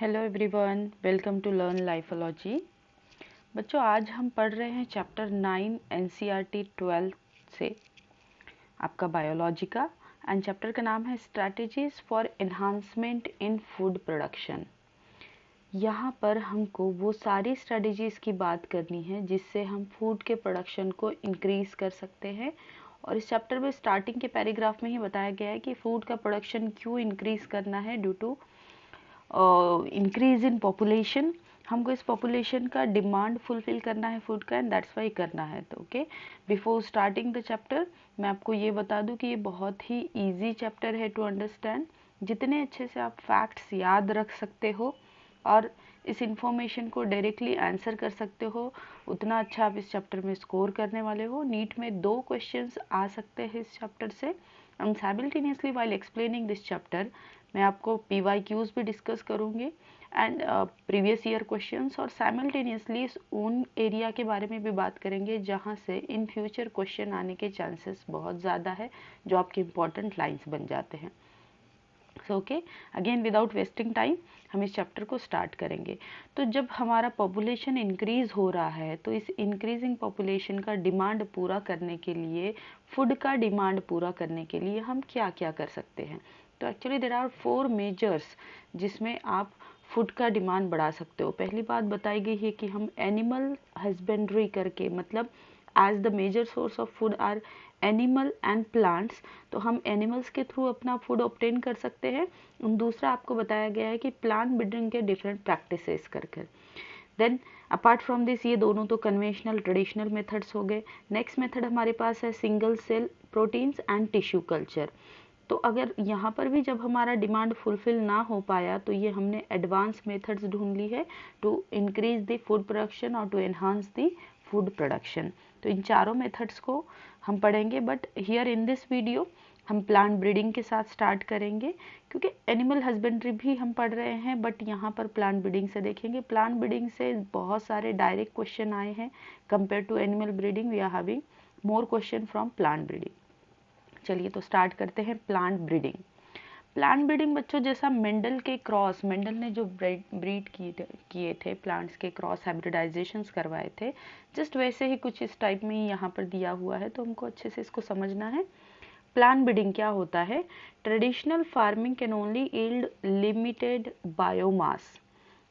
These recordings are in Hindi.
Hello everyone, welcome to learn Lifeology. बच्चों, आज हम पढ़ रहे हैं चैप्टर 9 एनसीईआरटी 12 से आपका बायोलॉजी का। एंड चैप्टर का नाम है strategies for enhancement in food production. यहाँ पर हमको वो सारी स्ट्रैटेजीज की बात करनी है जिससे हम फूड के प्रोडक्शन को इंक्रीज कर सकते हैं। और इस चैप्टर में स्टार्टिंग के पैराग्राफ में ही बताया गया है कि फूड का प्रोडक्शन क्यों इंक्रीज करना है, due to increase in population. हमको इस पॉपुलेशन का डिमांड फुलफिल करना है फूड का, एंड दैट्स वाई करना है। तो okay, before starting the chapter मैं आपको ये बता दूं कि ये बहुत ही इजी चैप्टर है टू अंडरस्टैंड। जितने अच्छे से आप फैक्ट्स याद रख सकते हो और इस इंफॉर्मेशन को डायरेक्टली आंसर कर सकते हो, उतना अच्छा आप इस चैप्टर में स्कोर करने वाले हो। नीट में 2 क्वेश्चंस आ सकते हैं इस चैप्टर से। And simultaneously while explaining this chapter मैं आपको PYQs भी डिस्कस करूँगी एंड प्रीवियस ईयर क्वेश्चंस, और साइमल्टेनियसली उन एरिया के बारे में भी बात करेंगे जहाँ से इन फ्यूचर क्वेश्चन आने के चांसेस बहुत ज़्यादा है, जो आपके इंपॉर्टेंट लाइंस बन जाते हैं। So okay, again without wasting time हम इस चैप्टर को स्टार्ट करेंगे। तो जब हमारा पॉपुलेशन इंक्रीज हो रहा है तो इस इंक्रीजिंग पॉपुलेशन का डिमांड पूरा करने के लिए, फूड का डिमांड पूरा करने के लिए हम क्या क्या कर सकते हैं। तो एक्चुअली देयर आर 4 मेजर्स जिसमें आप फूड का डिमांड बढ़ा सकते हो। पहली बात बताई गई है कि हम एनिमल हस्बेंड्री करके, मतलब as the major source of food are animal and plants, तो हम एनिमल्स के थ्रू अपना फूड ऑब्टेन कर सकते हैं। दूसरा आपको बताया गया है कि प्लांट ब्रीडिंग के डिफरेंट प्रैक्टिसेस कर कर। देन अपार्ट फ्रॉम दिस, ये दोनों तो कन्वेंशनल ट्रेडिशनल मेथड्स हो गए। नेक्स्ट मेथड हमारे पास है single cell proteins and tissue culture. तो अगर यहाँ पर भी जब हमारा डिमांड फुलफिल ना हो पाया तो ये हमने एडवांस मेथड्स ढूंढ ली है to increase the food production और to enhance the food production. तो इन चारों मेथड्स को हम पढ़ेंगे, but here in this video हम प्लांट ब्रीडिंग के साथ स्टार्ट करेंगे, क्योंकि एनिमल हस्बेंड्री भी हम पढ़ रहे हैं, बट यहाँ पर प्लांट ब्रीडिंग से देखेंगे। प्लांट ब्रीडिंग से बहुत सारे डायरेक्ट क्वेश्चन आए हैं compare to animal breeding. We are having more question from plant breeding. चलिए तो स्टार्ट करते हैं प्लांट ब्रीडिंग। प्लांट ब्रीडिंग बच्चों, जैसा मेंडल के क्रॉस, मेंडल ने जो ब्रीड किए थे प्लांट्स के क्रॉस हाइब्रिडाइजेशंस करवाए थे, जस्ट वैसे ही कुछ इस टाइप में ही यहाँ पर दिया हुआ है, तो हमको अच्छे से इसको समझना है। प्लांट ब्रीडिंग क्या होता है? Traditional farming can only yield limited biomass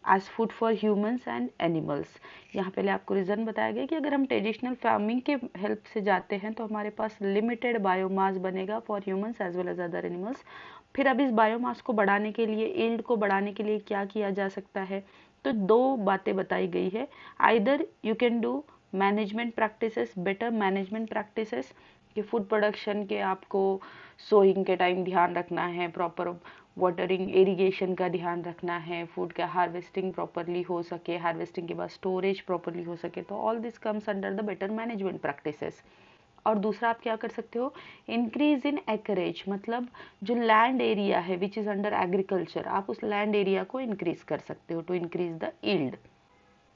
as food for humans and animals. यहाँ पहले आपको रीज़न बताया गया कि अगर हम ट्रेडिशनल फार्मिंग के हेल्प से जाते हैं तो हमारे पास लिमिटेड बायोमास बनेगा for humans as well as other animals. फिर अब इस बायोमास को बढ़ाने के लिए, यील्ड को बढ़ाने के लिए क्या किया जा सकता है? तो 2 बातें बताई गई है। Either you can do management practices, better management practices, कि फूड प्रोडक्शन के आपको सोइंग के टाइम ध्यान रखना है, प्रॉपर वाटरिंग इरिगेशन का ध्यान रखना है, फूड का हार्वेस्टिंग प्रॉपरली हो सके, हार्वेस्टिंग के बाद स्टोरेज प्रॉपरली हो सके, तो all this comes under the better management practices. और दूसरा आप क्या कर सकते हो? इंक्रीज इन एकरेज, मतलब जो लैंड एरिया है विच इज अंडर एग्रीकल्चर, आप उस लैंड एरिया को इंक्रीज कर सकते हो to increase the yield.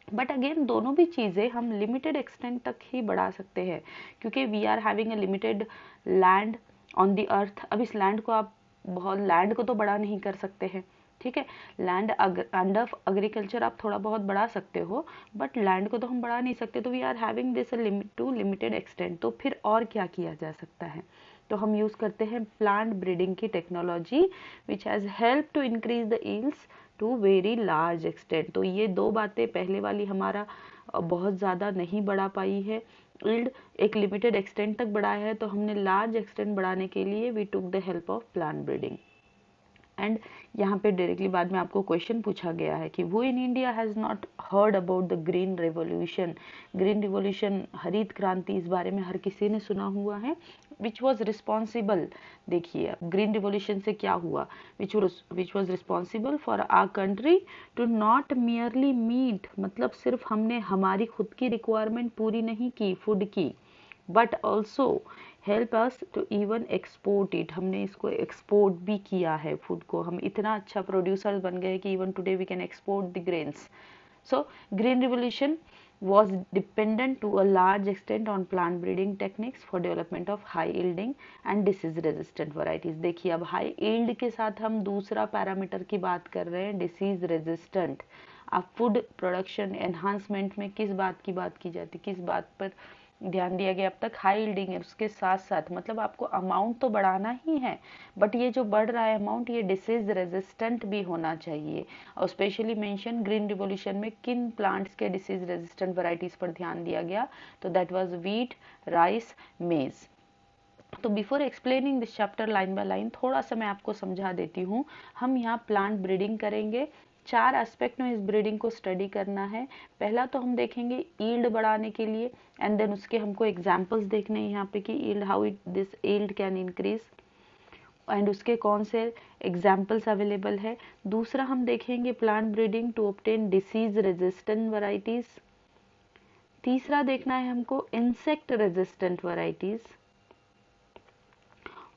But again दोनों भी चीज़ें हम लिमिटेड एक्सटेंट तक ही बढ़ा सकते हैं, क्योंकि we are having a limited land on the earth. अब इस लैंड को आप बहुत, लैंड को तो बड़ा नहीं कर सकते हैं, ठीक है। लैंड अंडर एग्रीकल्चर आप थोड़ा बहुत बढ़ा सकते हो, बट लैंड को तो हम बढ़ा नहीं सकते। तो we are having this limit to limited extent. तो फिर और क्या किया जा सकता है? तो हम यूज़ करते हैं प्लांट ब्रीडिंग की technology which has help to increase the yields to very large extent. तो ये 2 बातें, पहले वाली हमारा बहुत ज़्यादा नहीं बढ़ा पाई है, यील्ड एक लिमिटेड एक्सटेंट तक बढ़ाया है, तो हमने लार्ज एक्सटेंट बढ़ाने के लिए we took the help of plant breeding. And यहाँ पे डायरेक्टली बाद में आपको क्वेश्चन पूछा गया है कि वो in India has not heard about the green revolution. Green revolution, हरित क्रांति, इस बारे में हर किसी ने सुना हुआ है। विच वॉज रिस्पॉन्सिबल, देखिए अब ग्रीन रिवोल्यूशन से क्या हुआ, which was responsible for our country to not merely meet, मतलब सिर्फ हमने हमारी खुद की रिक्वायरमेंट पूरी नहीं की फूड की, but also help us to even export it, हमने इसको एक्सपोर्ट भी किया है फूड को। हम इतना अच्छा प्रोड्यूसर बन गए कि even today we can export the grains. So green revolution was dependent to a large extent on plant breeding techniques for development of high yielding and disease resistant varieties। देखिए अब हाई यील्ड के साथ हम दूसरा पैरामीटर की बात कर रहे हैं, डिसीज रेजिस्टेंट। अब फूड प्रोडक्शन एनहांसमेंट में किस बात की बात की जाती, किस बात पर ध्यान दिया गया अब तक, हाई यील्डिंग है, उसके साथ साथ मतलब आपको अमाउंट तो बढ़ाना ही है, बट ये जो बढ़ रहा है अमाउंट ये डिसीज रेजिस्टेंट भी होना चाहिए। और स्पेशली मेंशन ग्रीन रिवॉल्यूशन में किन प्लांट्स के डिसीज रेजिस्टेंट वैरायटीज पर ध्यान दिया गया, तो दैट वाज व्हीट, राइस, मेज। तो before explaining this chapter line by line थोड़ा सा मैं आपको समझा देती हूँ। हम यहाँ प्लांट ब्रीडिंग करेंगे, 4 एस्पेक्ट में इस ब्रीडिंग को स्टडी करना है। पहला तो हम देखेंगे यील्ड बढ़ाने के लिए, एंड देन उसके हमको एग्जांपल्स देखने हैं यहाँ पे कि yield, how this yield can increase, and उसके कौन से एग्जाम्पल्स अवेलेबल है। दूसरा हम देखेंगे plant breeding to obtain disease resistant varieties. तीसरा देखना है हमको इंसेक्ट रेजिस्टेंट वैरायटीज।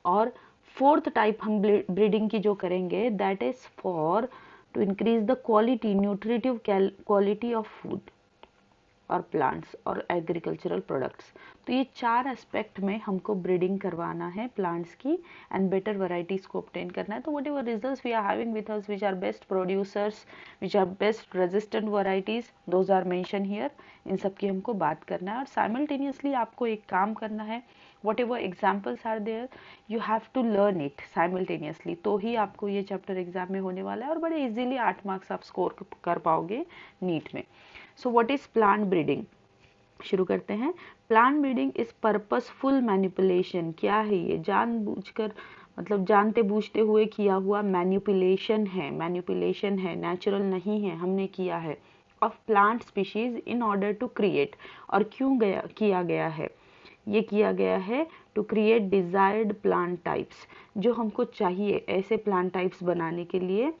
और फोर्थ टाइप हम ब्रीडिंग की जो करेंगे that is for to increase the quality, nutritive quality of food और प्लांट्स और एग्रीकल्चरल प्रोडक्ट्स। तो ये 4 एस्पेक्ट में हमको ब्रीडिंग करवाना है प्लांट्स की एंड बेटर वैरायटीज को ऑब्टेन करना है। तो whatever results we are having with us which are best producers, which are best resistant varieties, those are mention here. इन सब की हमको बात करना है और साइमल्टेनियसली आपको एक काम करना है, whatever examples are there you have to learn it simultaneously, तो ही आपको ये चैप्टर एग्जाम में होने वाला है और बड़े इजीली 8 मार्क्स आप स्कोर कर पाओगे नीट में। So what is plant breeding, शुरू करते हैं। Plant breeding is purposeful manipulation, क्या है ये, जानबूझकर मतलब जानते बूझते हुए किया हुआ मैनिपुलेशन है, नेचुरल नहीं है, हमने किया है, of plant species in order to create, और क्यों किया गया है, ये किया गया है to create desired plant types, जो हमको चाहिए ऐसे प्लांट टाइप्स बनाने के लिए।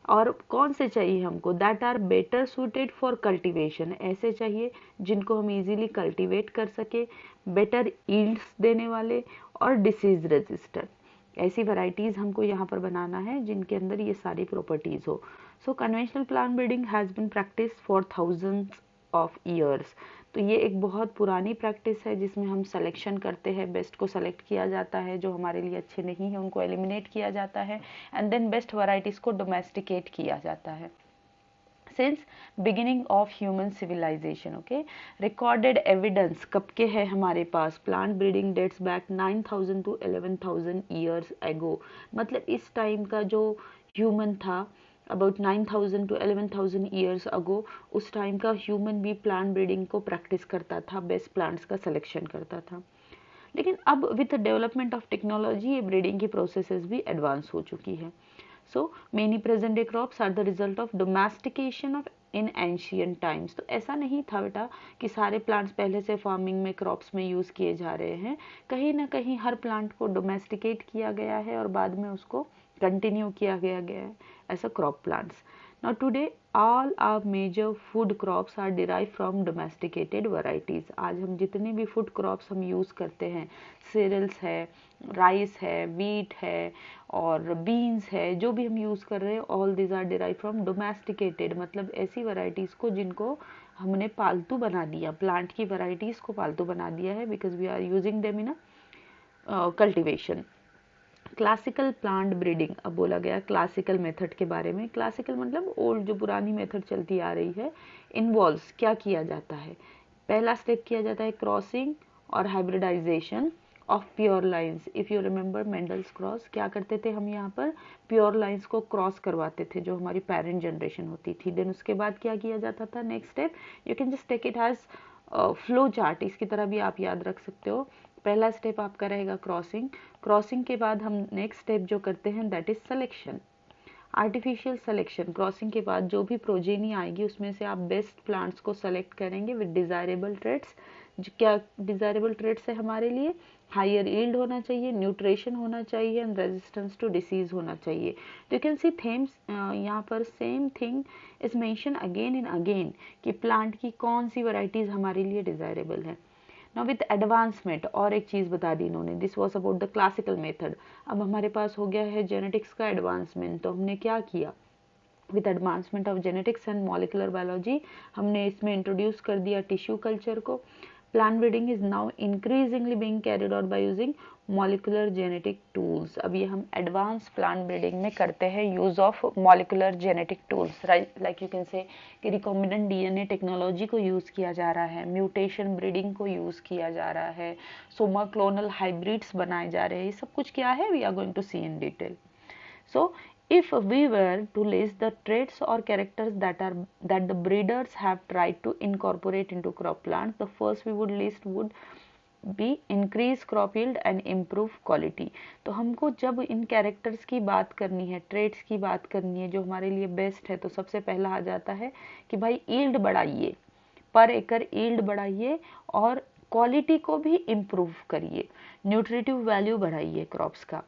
और कौन से चाहिए हमको, that are better suited for cultivation, ऐसे चाहिए जिनको हम इजीली कल्टीवेट कर सके, बेटर यील्ड्स देने वाले और डिसीज रेजिस्टेंट, ऐसी वैरायटीज हमको यहाँ पर बनाना है जिनके अंदर ये सारी प्रॉपर्टीज हो। So conventional plant breeding has been practice for thousands of years. तो ये एक बहुत पुरानी प्रैक्टिस है जिसमें हम सिलेक्शन करते हैं, बेस्ट को सेलेक्ट किया जाता है, जो हमारे लिए अच्छे नहीं है उनको एलिमिनेट किया जाता है, एंड देन बेस्ट वैरायटीज को डोमेस्टिकेट किया जाता है। Since beginning of human civilisation, okay, recorded evidence कब के है हमारे पास, plant breeding dates back 9000 to 11000 years ago, मतलब इस टाइम का जो ह्यूमन था अबाउट 9000 to 11000 ईयर्स अगो, उस टाइम का ह्यूमन भी प्लांट ब्रीडिंग को प्रैक्टिस करता था, बेस्ट प्लांट्स का सिलेक्शन करता था। लेकिन अब विद डेवलपमेंट ऑफ टेक्नोलॉजी ये ब्रीडिंग की प्रोसेसेस भी एडवांस हो चुकी है। So many present day crops are the result of domestication of in ancient times. तो ऐसा नहीं था बेटा कि सारे प्लांट्स पहले से फार्मिंग में क्रॉप्स में यूज़ किए जा रहे हैं, कहीं ना कहीं हर प्लांट को डोमेस्टिकेट किया गया है और बाद में उसको कंटिन्यू किया गया है as a crop plants. Now today all our major food crops are derived from domesticated varieties। आज हम जितने भी फूड क्रॉप्स हम यूज़ करते हैं, सीरियल्स है, राइस है, वीट है और बीन्स है, जो भी हम यूज़ कर रहे हैं all this are derive from domesticated, मतलब ऐसी वैरायटीज़ को जिनको हमने पालतू बना दिया, प्लांट की वैरायटीज़ को पालतू बना दिया है, because we are using them in a cultivation. Classical plant breeding, अब बोला गया क्लासिकल मेथड के बारे में। क्लासिकल मतलब ओल्ड जो पुरानी मेथड चलती आ रही है, इन्वॉल्व्स क्या किया जाता है, पहला स्टेप किया जाता है क्रॉसिंग और hybridisation of pure lines. If you remember Mendel's cross, क्या करते थे हम यहाँ पर प्योर लाइंस को क्रॉस करवाते थे जो हमारी पेरेंट जनरेशन होती थी। देन उसके बाद क्या किया जाता था, next step you can just take it as flow chart, इसकी तरह भी आप याद रख सकते हो। पहला स्टेप आपका रहेगा क्रॉसिंग, क्रॉसिंग के बाद हम नेक्स्ट स्टेप जो करते हैं that is selection, artificial selection. Crossing के बाद जो भी प्रोजेनी आएगी उसमें से आप बेस्ट प्लांट्स को सेलेक्ट करेंगे विद डिजायरेबल ट्रेट्स। क्या डिजायरेबल ट्रेट्स है हमारे लिए, हायर यील्ड होना चाहिए, न्यूट्रिशन होना चाहिए एंड रेजिस्टेंस टू डिसीज होना चाहिए। तो यू कैन सी थेम्स यहाँ पर same thing is mention again and again कि प्लांट की कौन सी वैरायटीज हमारे लिए डिजायरेबल है। नाउ विद एडवांसमेंट और एक चीज़ बता दी इन्होंने, this was about the classical method. अब हमारे पास हो गया है जेनेटिक्स का एडवांसमेंट, तो हमने क्या किया, with advancement of genetics and molecular biology हमने इसमें इंट्रोड्यूस कर दिया टिश्यू कल्चर को. Plant breeding is now increasingly being carried out by using molecular genetic tools. अब ये हम एडवांस प्लांट ब्रीडिंग में करते हैं use of molecular genetic tools. Like you can say कि रिकॉम्बिनेंट डीएनए टेक्नोलॉजी को यूज किया जा रहा है, म्यूटेशन ब्रीडिंग को यूज किया जा रहा है, सोमा क्लोनल हाइब्रिड्स बनाए जा रहे हैं. ये सब कुछ क्या है, we are going to see in detail. So if we were to list the traits or characters that the breeders have tried to incorporate into crop plants, the first we would list would be increase crop yield and improve quality. तो हमको जब इन कैरेक्टर्स की बात करनी है, ट्रेट्स की बात करनी है जो हमारे लिए बेस्ट है, तो सबसे पहला आ जाता है कि भाई यील्ड बढ़ाइए, पर एकड़ यील्ड बढ़ाइए और क्वालिटी को भी इम्प्रूव करिए, न्यूट्रिटिव वैल्यू बढ़ाइए क्रॉप्स का.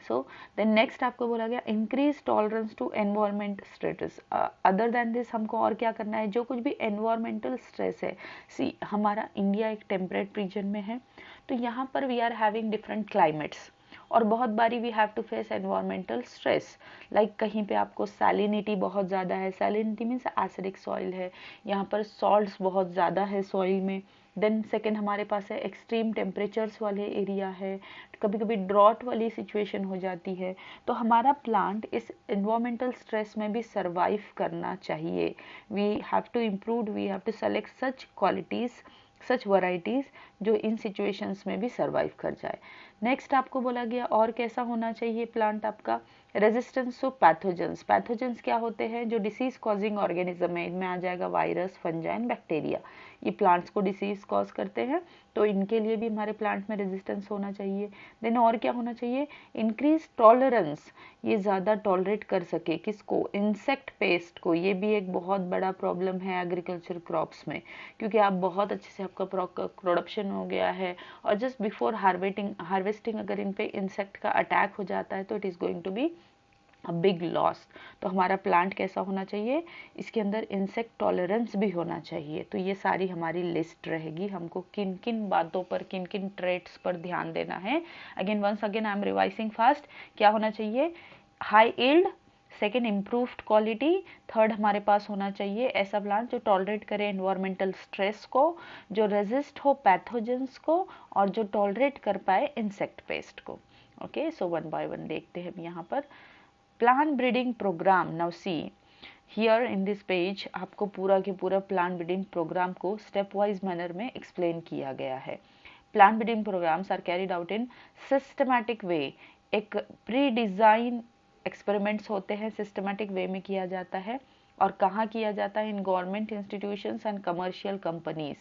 सो देन नेक्स्ट आपको बोला गया increase tolerance to environment stress. Other than this हमको और क्या करना है, जो कुछ भी एनवायरमेंटल स्ट्रेस है. सी हमारा इंडिया एक टेम्परेट रीजन में है, तो यहाँ पर we are having different climates और बहुत बारी we have to face environmental stress. Like कहीं पे आपको सैलिनिटी बहुत ज़्यादा है, सैलिनिटी मीन्स एसिडिक सॉइल है, यहाँ पर सॉल्ट्स बहुत ज़्यादा है सॉइल में. देन सेकेंड हमारे पास है एक्सट्रीम टेम्परेचर्स वाले एरिया है, कभी कभी ड्रॉट वाली सिचुएशन हो जाती है. तो हमारा प्लांट इस एनवायरमेंटल स्ट्रेस में भी सर्वाइव करना चाहिए. We have to improve, we have to select such qualities, such varieties जो इन सिचुएशंस में भी सर्वाइव कर जाए. नेक्स्ट आपको बोला गया और कैसा होना चाहिए प्लांट आपका, रेजिस्टेंस टू पैथोजेंस. पैथोजेंस क्या होते हैं, जो डिसीज कॉजिंग ऑर्गेनिज्म है, इनमें आ जाएगा वायरस, फंजाई एंड बैक्टीरिया. ये प्लांट्स को डिसीज कॉज करते हैं, तो इनके लिए भी हमारे प्लांट में रेजिस्टेंस होना चाहिए. देन और क्या होना चाहिए, इंक्रीज टॉलरेंस, ये ज़्यादा टॉलरेट कर सके किसको, इंसेक्ट पेस्ट को. ये भी एक बहुत बड़ा प्रॉब्लम है एग्रीकल्चर क्रॉप्स में, क्योंकि आप बहुत अच्छे से आपका प्रोडक्शन हो गया है और जस्ट बिफोर हार्वेस्टिंग अगर इन पे इंसेक्ट का अटैक हो जाता है तो it is going to be a big loss. तो हमारा प्लांट कैसा होना चाहिए, इसके अंदर इंसेक्ट टॉलरेंस भी होना चाहिए. तो ये सारी हमारी लिस्ट रहेगी, हमको किन किन बातों पर, किन किन ट्रेट्स पर ध्यान देना है. Once again I am revising fast. क्या होना चाहिए, high yield, second improved quality, third हमारे पास होना चाहिए ऐसा प्लांट जो टॉलरेट करे एनवायरमेंटल स्ट्रेस को, जो रेजिस्ट हो पैथोजेंस को और जो टॉलरेट कर पाए इंसेक्ट पेस्ट को. Okay, so one by one देखते हैं हम यहाँ पर. Plant breeding program, now see here in this page आपको पूरा के पूरा प्लांट ब्रीडिंग प्रोग्राम को स्टेप वाइज मैनर में एक्सप्लेन किया गया है. Plant breeding programs are carried out in systematic way. एक प्री डिजाइन एक्सपेरिमेंट्स होते हैं, सिस्टमैटिक वे में किया जाता है. और कहाँ किया जाता है, in government institutions and commercial companies.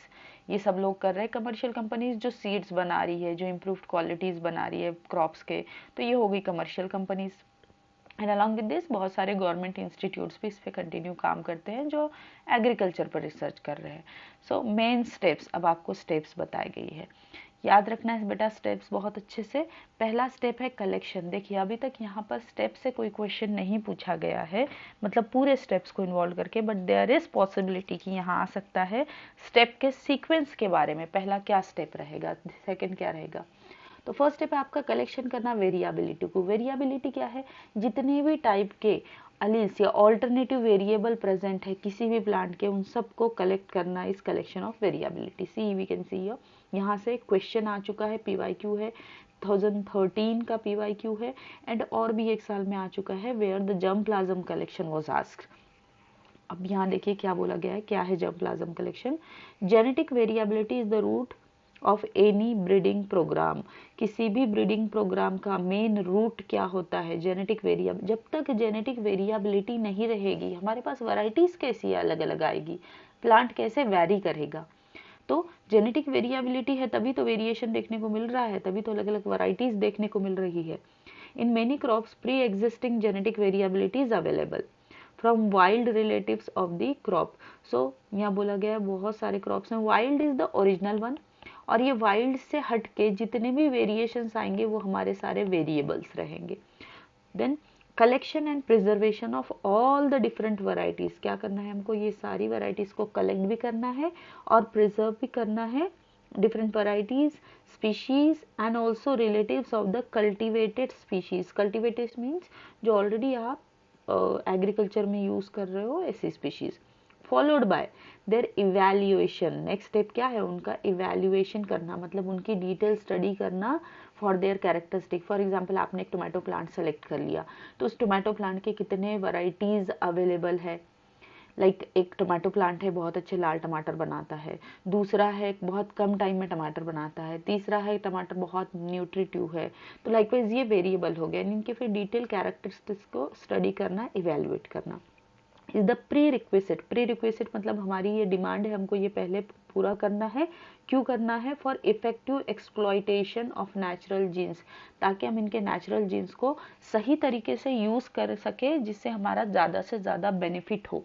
ये सब लोग कर रहे हैं, कमर्शियल कंपनीज जो सीड्स बना रही है, जो इम्प्रूव्ड क्वालिटीज बना रही है क्रॉप्स के, तो ये हो गई commercial companies. And along with this बहुत सारे गवर्नमेंट इंस्टीट्यूट्स भी इस पर कंटिन्यू काम करते हैं जो एग्रीकल्चर पर रिसर्च कर रहे हैं. सो मेन स्टेप्स, अब आपको स्टेप्स बताई गई है, याद रखना है बेटा स्टेप्स बहुत अच्छे से. पहला स्टेप है कलेक्शन. देखिए अभी तक यहाँ पर स्टेप से कोई क्वेश्चन नहीं पूछा गया है, मतलब पूरे स्टेप्स को इन्वॉल्व करके, बट देयर इज पॉसिबिलिटी कि यहाँ आ सकता है स्टेप के सीक्वेंस के बारे में. पहला क्या स्टेप रहेगा, सेकेंड क्या रहेगा. तो फर्स्ट स्टेप है आपका कलेक्शन करना वेरिएबिलिटी को. वेरिएबिलिटी क्या है, जितने भी टाइप के अलील्स या ऑल्टरनेटिव वेरिएबल प्रेजेंट है किसी भी प्लांट के, उन सबको कलेक्ट करना is collection of variability. See we can see यहाँ से क्वेश्चन आ चुका है, PYQ है, 2013 का PYQ है. एंड और भी एक साल में आ चुका है where the germplasm collection was asked. अब यहाँ देखिए क्या बोला गया है, क्या है germplasm collection. Genetic variability is the root of any breeding program. किसी भी ब्रीडिंग प्रोग्राम का मेन रूट क्या होता है, जेनेटिक वेरिएबल. जब तक जेनेटिक वेरिएबिलिटी नहीं रहेगी, हमारे पास वैरायटीज कैसी अलग अलग आएगी, प्लांट कैसे वैरी करेगा. तो जेनेटिक वेरिएबिलिटी है तभी तो वेरिएशन देखने को मिल रहा है, तभी तो अलग अलग वैरायटीज देखने को मिल रही है. In many crops pre existing genetic variability is available from wild relatives of the crop. So यहाँ बोला गया है बहुत सारे क्रॉप्स हैं, wild is the original one, और ये वाइल्ड से हटके जितने भी वेरिएशंस आएंगे वो हमारे सारे वेरिएबल्स रहेंगे. Then collection and preservation of all the different varieties. क्या करना है हमको, ये सारी वैरायटीज को कलेक्ट भी करना है और प्रिजर्व भी करना है. Different varieties, species and also relatives of the cultivated species. Cultivated means जो ऑलरेडी आप एग्रीकल्चर में यूज़ कर रहे हो ऐसी species. Followed by there evaluation, next step क्या है उनका, इवैल्यूएशन करना, मतलब उनकी डिटेल स्टडी करना for their characteristic. For example आपने एक टोमेटो प्लांट सेलेक्ट कर लिया, तो उस टोमेटो प्लांट के कितने वैरायटीज़ अवेलेबल है। लाइक एक टोमेटो प्लांट है बहुत अच्छे लाल टमाटर बनाता है, दूसरा है बहुत कम टाइम में टमाटर बनाता है, तीसरा है टमाटर बहुत न्यूट्रिटिव है। तो लाइकवाइज ये वेरिएबल हो गया, इनके फिर डिटेल कैरेक्टरिस्टिक्स को स्टडी करना, इवेल्युएट करना इज द प्री रिक्वेसिट। प्री रिक्वेसिट मतलब हमारी ये डिमांड है, हमको ये पहले पूरा करना है। क्यों करना है, for effective exploitation of natural genes, ताकि हम इनके नेचुरल जीन्स को सही तरीके से यूज कर सके, जिससे हमारा ज़्यादा से ज़्यादा बेनिफिट हो।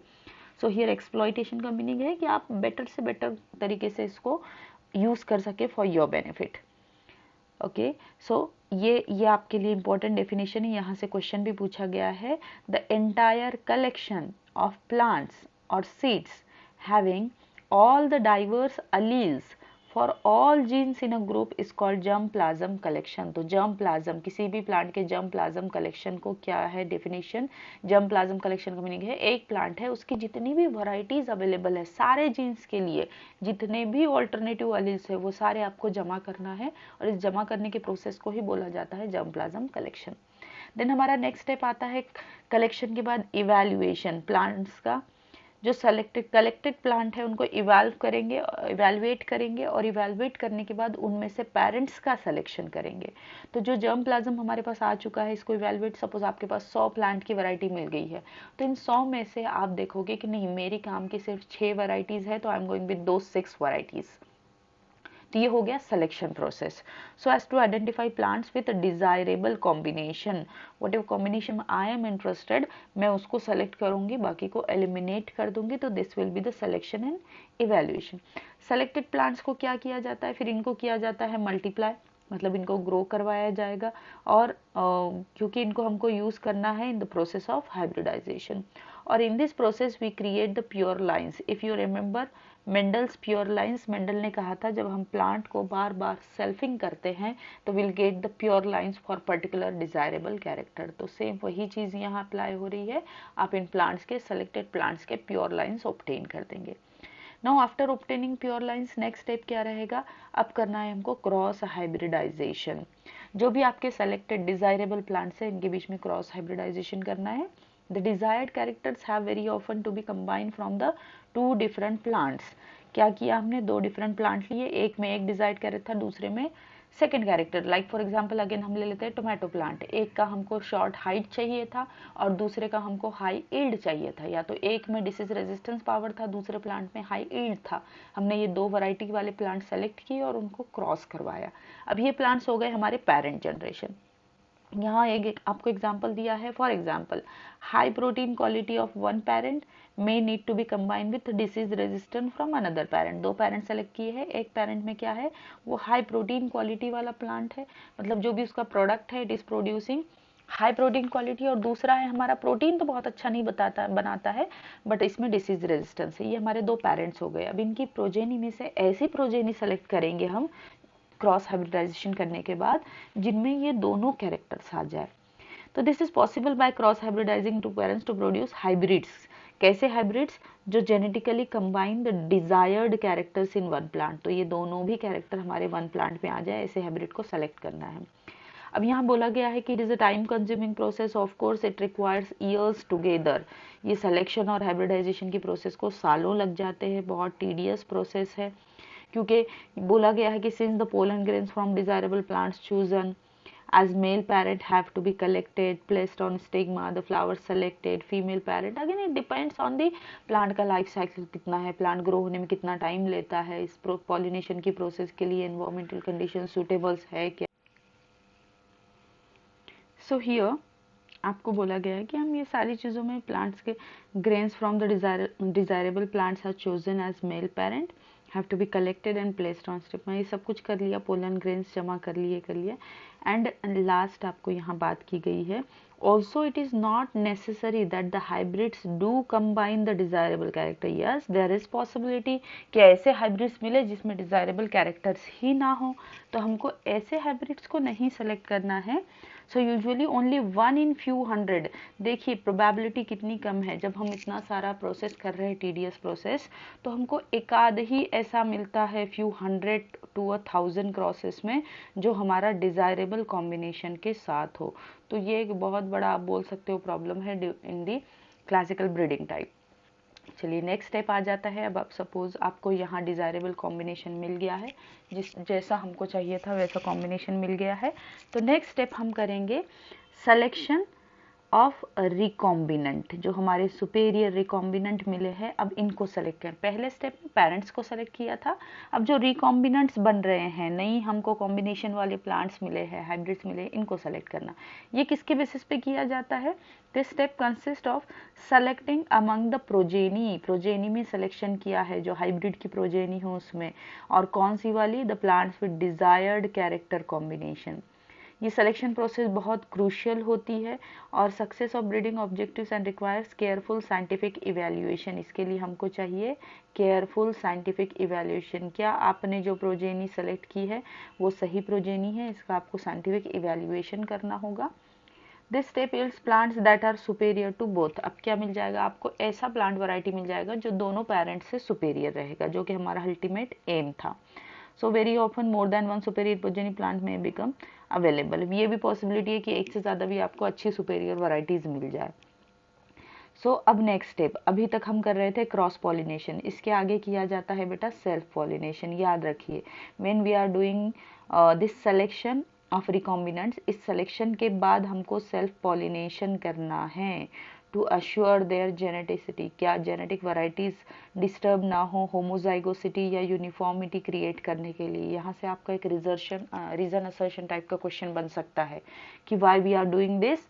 सो हियर एक्सप्लॉयटेशन का मीनिंग है कि आप बेटर से बेटर तरीके से इसको यूज कर सके फॉर योर बेनिफिट। ओके, सो ये आपके लिए इंपॉर्टेंट डेफिनेशन है, यहाँ से क्वेश्चन भी पूछा गया है। The entire collection of plants और seeds having all the diverse alleles for all genes in a group is called germplasm collection. तो जर्म प्लाज्म, किसी भी प्लांट के जर्म प्लाज्म कलेक्शन को क्या है डेफिनेशन, जर्म प्लाज्म कलेक्शन का मीनिंग है एक प्लांट है उसकी जितनी भी वैरायटीज अवेलेबल है सारे जीन्स के लिए, जितने भी ऑल्टरनेटिव अलील्स है वो सारे आपको जमा करना है, और इस जमा करने के प्रोसेस को ही बोला जाता है जर्म प्लाज्म कलेक्शन। देन हमारा नेक्स्ट स्टेप आता है कलेक्शन के बाद इवैल्यूएशन। प्लांट्स का जो कलेक्टेड प्लांट है उनको इवैल्यूएट करेंगे, और इवैल्यूएट करने के बाद उनमें से पेरेंट्स का सिलेक्शन करेंगे। तो जो जर्म प्लाज्म हमारे पास आ चुका है, इसको इवैल्यूएट, सपोज आपके पास 100 प्लांट की वैरायटी मिल गई है, तो इन 100 में से आप देखोगे कि नहीं मेरी काम की सिर्फ 6 वैरायटीज है, तो आई एम गोइंग विद दो 6 वैरायटीज। तो ये हो गया selection process. So as to identify plants with desirable combination, whatever combination I am interested, मैं उसको सेलेक्ट करूंगी, बाकी को एलिमिनेट कर दूंगी। तो this will be the selection and evaluation. Selected plants को क्या किया जाता है, फिर इनको किया जाता है मल्टीप्लाई, मतलब इनको ग्रो करवाया जाएगा, और क्योंकि इनको हमको यूज करना है in the process of hybridisation. और in this process we create the pure lines. If you remember Mendel's pure lines, Mendel ने कहा था जब हम प्लांट को बार बार सेल्फिंग करते हैं तो will get the pure lines for particular desirable character. तो सेम वही चीज यहाँ अप्लाई हो रही है, आप इन प्लांट्स के सेलेक्टेड प्लांट्स के प्योर लाइन्स ऑब्टेन कर देंगे। Now after obtaining pure lines, next step क्या रहेगा, अब करना है हमको क्रॉस हाइब्रिडाइजेशन। जो भी आपके सेलेक्टेड डिजायरेबल प्लांट्स है इनके बीच में क्रॉस हाइब्रिडाइजेशन करना है। The desired characters have very often to be combined from the two different plants. क्या किया हमने, दो डिफरेंट प्लांट लिए, एक में एक डिजायर्ड कैरेक्टर था, दूसरे में second character. Like for example again हम ले लेते हैं टोमेटो प्लांट, एक का हमको शॉर्ट हाइट चाहिए था और दूसरे का हमको हाई ईल्ड चाहिए था, या तो एक में डिसीज रेजिस्टेंस पावर था, दूसरे प्लांट में हाई ईल्ड था। हमने ये दो वैरायटी वाले प्लांट सेलेक्ट किए और उनको क्रॉस करवाया। अब ये प्लांट्स हो गए हमारे पेरेंट जनरेशन। यहाँ एक आपको एग्जाम्पल दिया है, for example high protein quality of one parent may need to be combined with disease resistant from another parent. दो पेरेंट सेलेक्ट किए हैं, एक पेरेंट में क्या है वो हाई प्रोटीन क्वालिटी वाला प्लांट है, मतलब जो भी उसका प्रोडक्ट है it is producing high protein quality, और दूसरा है हमारा प्रोटीन तो बहुत अच्छा नहीं बनाता है बट इसमें डिसीज रेजिस्टेंस है। ये हमारे दो पेरेंट्स हो गए। अब इनकी प्रोजेनी में से ऐसी प्रोजेनी सेलेक्ट करेंगे हम क्रॉस हाइब्रिडाइजेशन करने के बाद जिनमें ये दोनों कैरेक्टर्स आ जाए। तो this is possible by cross hybridising two parents to produce hybrids. कैसे हाइब्रिड्स, जो genetically combine the desired characters in one plant. तो ये दोनों भी कैरेक्टर हमारे वन प्लांट में आ जाए, ऐसे हाइब्रिड को सेलेक्ट करना है। अब यहाँ बोला गया है कि it is a time consuming process, of course it requires years together. ये सिलेक्शन और हाइब्रिडाइजेशन की प्रोसेस को सालों लग जाते हैं, बहुत टीडियस प्रोसेस है, क्योंकि बोला गया है कि since the pollen grains from desirable plants chosen as male parent have to be collected, placed on stigma, the flowers selected, female parent, again it depends on the plant का life cycle कितना है, plant grow होने में कितना time लेता है, इस pollination की process के लिए environmental conditions suitable है क्या। So here आपको बोला गया है कि हम ये सारी चीज़ों में प्लांट्स के grains from the desirable plants are chosen as male parent, have to be collected and placed on stigma. ये सब कुछ कर लिया, पोलन ग्रेन्स जमा कर लिए एंड लास्ट आपको यहाँ बात की गई है, also it is not necessary that the hybrids do combine the desirable character. Yes there is possibility कि ऐसे हाइब्रिड्स मिले जिसमें डिजायरेबल कैरेक्टर्स ही ना हो, तो हमको ऐसे हाइब्रिड्स को नहीं सेलेक्ट करना है। So usually only 1 in few hundred। देखिए प्रोबेबिलिटी कितनी कम है, जब हम इतना सारा प्रोसेस कर रहे हैं टीडीएस प्रोसेस, तो हमको एक आध ही ऐसा मिलता है few hundred to 1000 क्रॉसेस में जो हमारा डिजायरेबल कॉम्बिनेशन के साथ हो। तो ये एक बहुत बड़ा आप बोल सकते हो प्रॉब्लम है इन दी क्लासिकल ब्रीडिंग टाइप। चलिए नेक्स्ट स्टेप आ जाता है। अब आप सपोज आपको यहाँ डिजायरेबल कॉम्बिनेशन मिल गया है, जैसा हमको चाहिए था वैसा कॉम्बिनेशन मिल गया है, तो नेक्स्ट स्टेप हम करेंगे सिलेक्शन ऑफ रिकॉम्बिनेंट। जो हमारे सुपेरियर रिकॉम्बिनेंट मिले हैं, अब इनको सेलेक्ट करें। पहले स्टेप में पेरेंट्स को सेलेक्ट किया था, अब जो रिकॉम्बिनेंट्स बन रहे हैं, नई हमको कॉम्बिनेशन वाले प्लांट्स मिले हैं, हाइब्रिड्स मिले हैं, इनको सेलेक्ट करना। ये किसके बेसिस पे किया जाता है? This step consist of selecting among the progeny. Progeny में सिलेक्शन किया है, जो हाइब्रिड की प्रोजेनी हो उसमें, और कौन सी वाली? The plants with desired character combination. ये सिलेक्शन प्रोसेस बहुत क्रूशियल होती है और success of breeding objectives and requires careful scientific evaluation. इसके लिए हमको चाहिए केयरफुल साइंटिफिक इवैल्यूएशन। क्या आपने जो प्रोजेनी सेलेक्ट की है वो सही प्रोजेनी है? इसका आपको साइंटिफिक इवैल्यूएशन करना होगा। This step yields plants that are superior to both. अब क्या मिल जाएगा आपको? ऐसा प्लांट वैरायटी मिल जाएगा जो दोनों पेरेंट्स से सुपेरियर रहेगा, जो कि हमारा अल्टीमेट एम था। So very often more than one superior progeny plant में बिकम अवेलेबल। ये भी पॉसिबिलिटी है कि एक से ज़्यादा भी आपको अच्छी सुपेरियर वैरायटीज मिल जाए। सो अब नेक्स्ट स्टेप, अभी तक हम कर रहे थे क्रॉस पॉलिनेशन, इसके आगे किया जाता है बेटा सेल्फ पॉलिनेशन। याद रखिए, when we are doing this selection of recombinants, इस सिलेक्शन के बाद हमको सेल्फ पॉलिनेशन करना है टू अश्योर देयर जेनेटिसिटी। क्या जेनेटिक वैरायटीज डिस्टर्ब ना हो, होमोजाइगोसिटी या यूनिफॉर्मिटी क्रिएट करने के लिए। यहाँ से आपका एक रीजन असर्शन टाइप का क्वेश्चन बन सकता है कि why we are doing this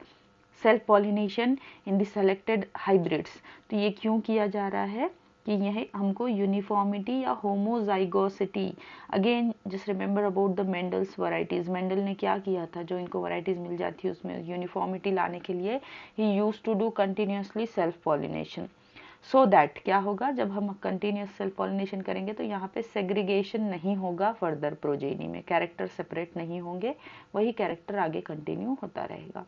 self pollination in the selected hybrids. तो ये क्यों किया जा रहा है कि यह हमको यूनिफॉर्मिटी या homozygosity, again just remember about the Mendel's varieties. Mendel ने क्या किया था, जो इनको वैरायटीज मिल जाती है उसमें यूनिफॉर्मिटी लाने के लिए ही used to do continuously self pollination. So that क्या होगा, जब हम कंटिन्यूस सेल्फ पॉलिनेशन करेंगे तो यहाँ पे सेग्रीगेशन नहीं होगा फर्दर प्रोजेनी में, कैरेक्टर सेपरेट नहीं होंगे, वही कैरेक्टर आगे कंटिन्यू होता रहेगा।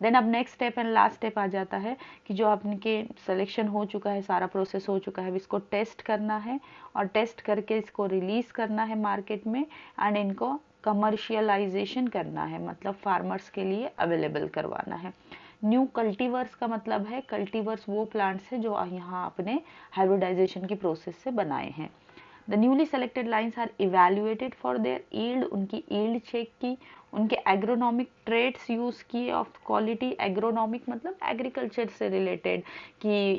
देन अब next step and last step आ जाता है कि जो आपके सिलेक्शन हो चुका है, सारा प्रोसेस हो चुका है, अब इसको टेस्ट करना है और टेस्ट करके इसको रिलीज करना है मार्केट में एंड इनको कमर्शियलाइजेशन करना है, मतलब फार्मर्स के लिए अवेलेबल करवाना है। न्यू कल्टीवर्स का मतलब है, कल्टीवर्स वो प्लांट्स है जो यहाँ आपने हाइब्रिडाइजेशन की प्रोसेस से बनाए हैं। The newly selected lines are evaluated for their yield, उनकी ईल्ड चेक की, उनके एग्रोनॉमिक ट्रेड्स यूज किए ऑफ क्वालिटी। एग्रोनॉमिक मतलब एग्रीकल्चर से रिलेटेड, कि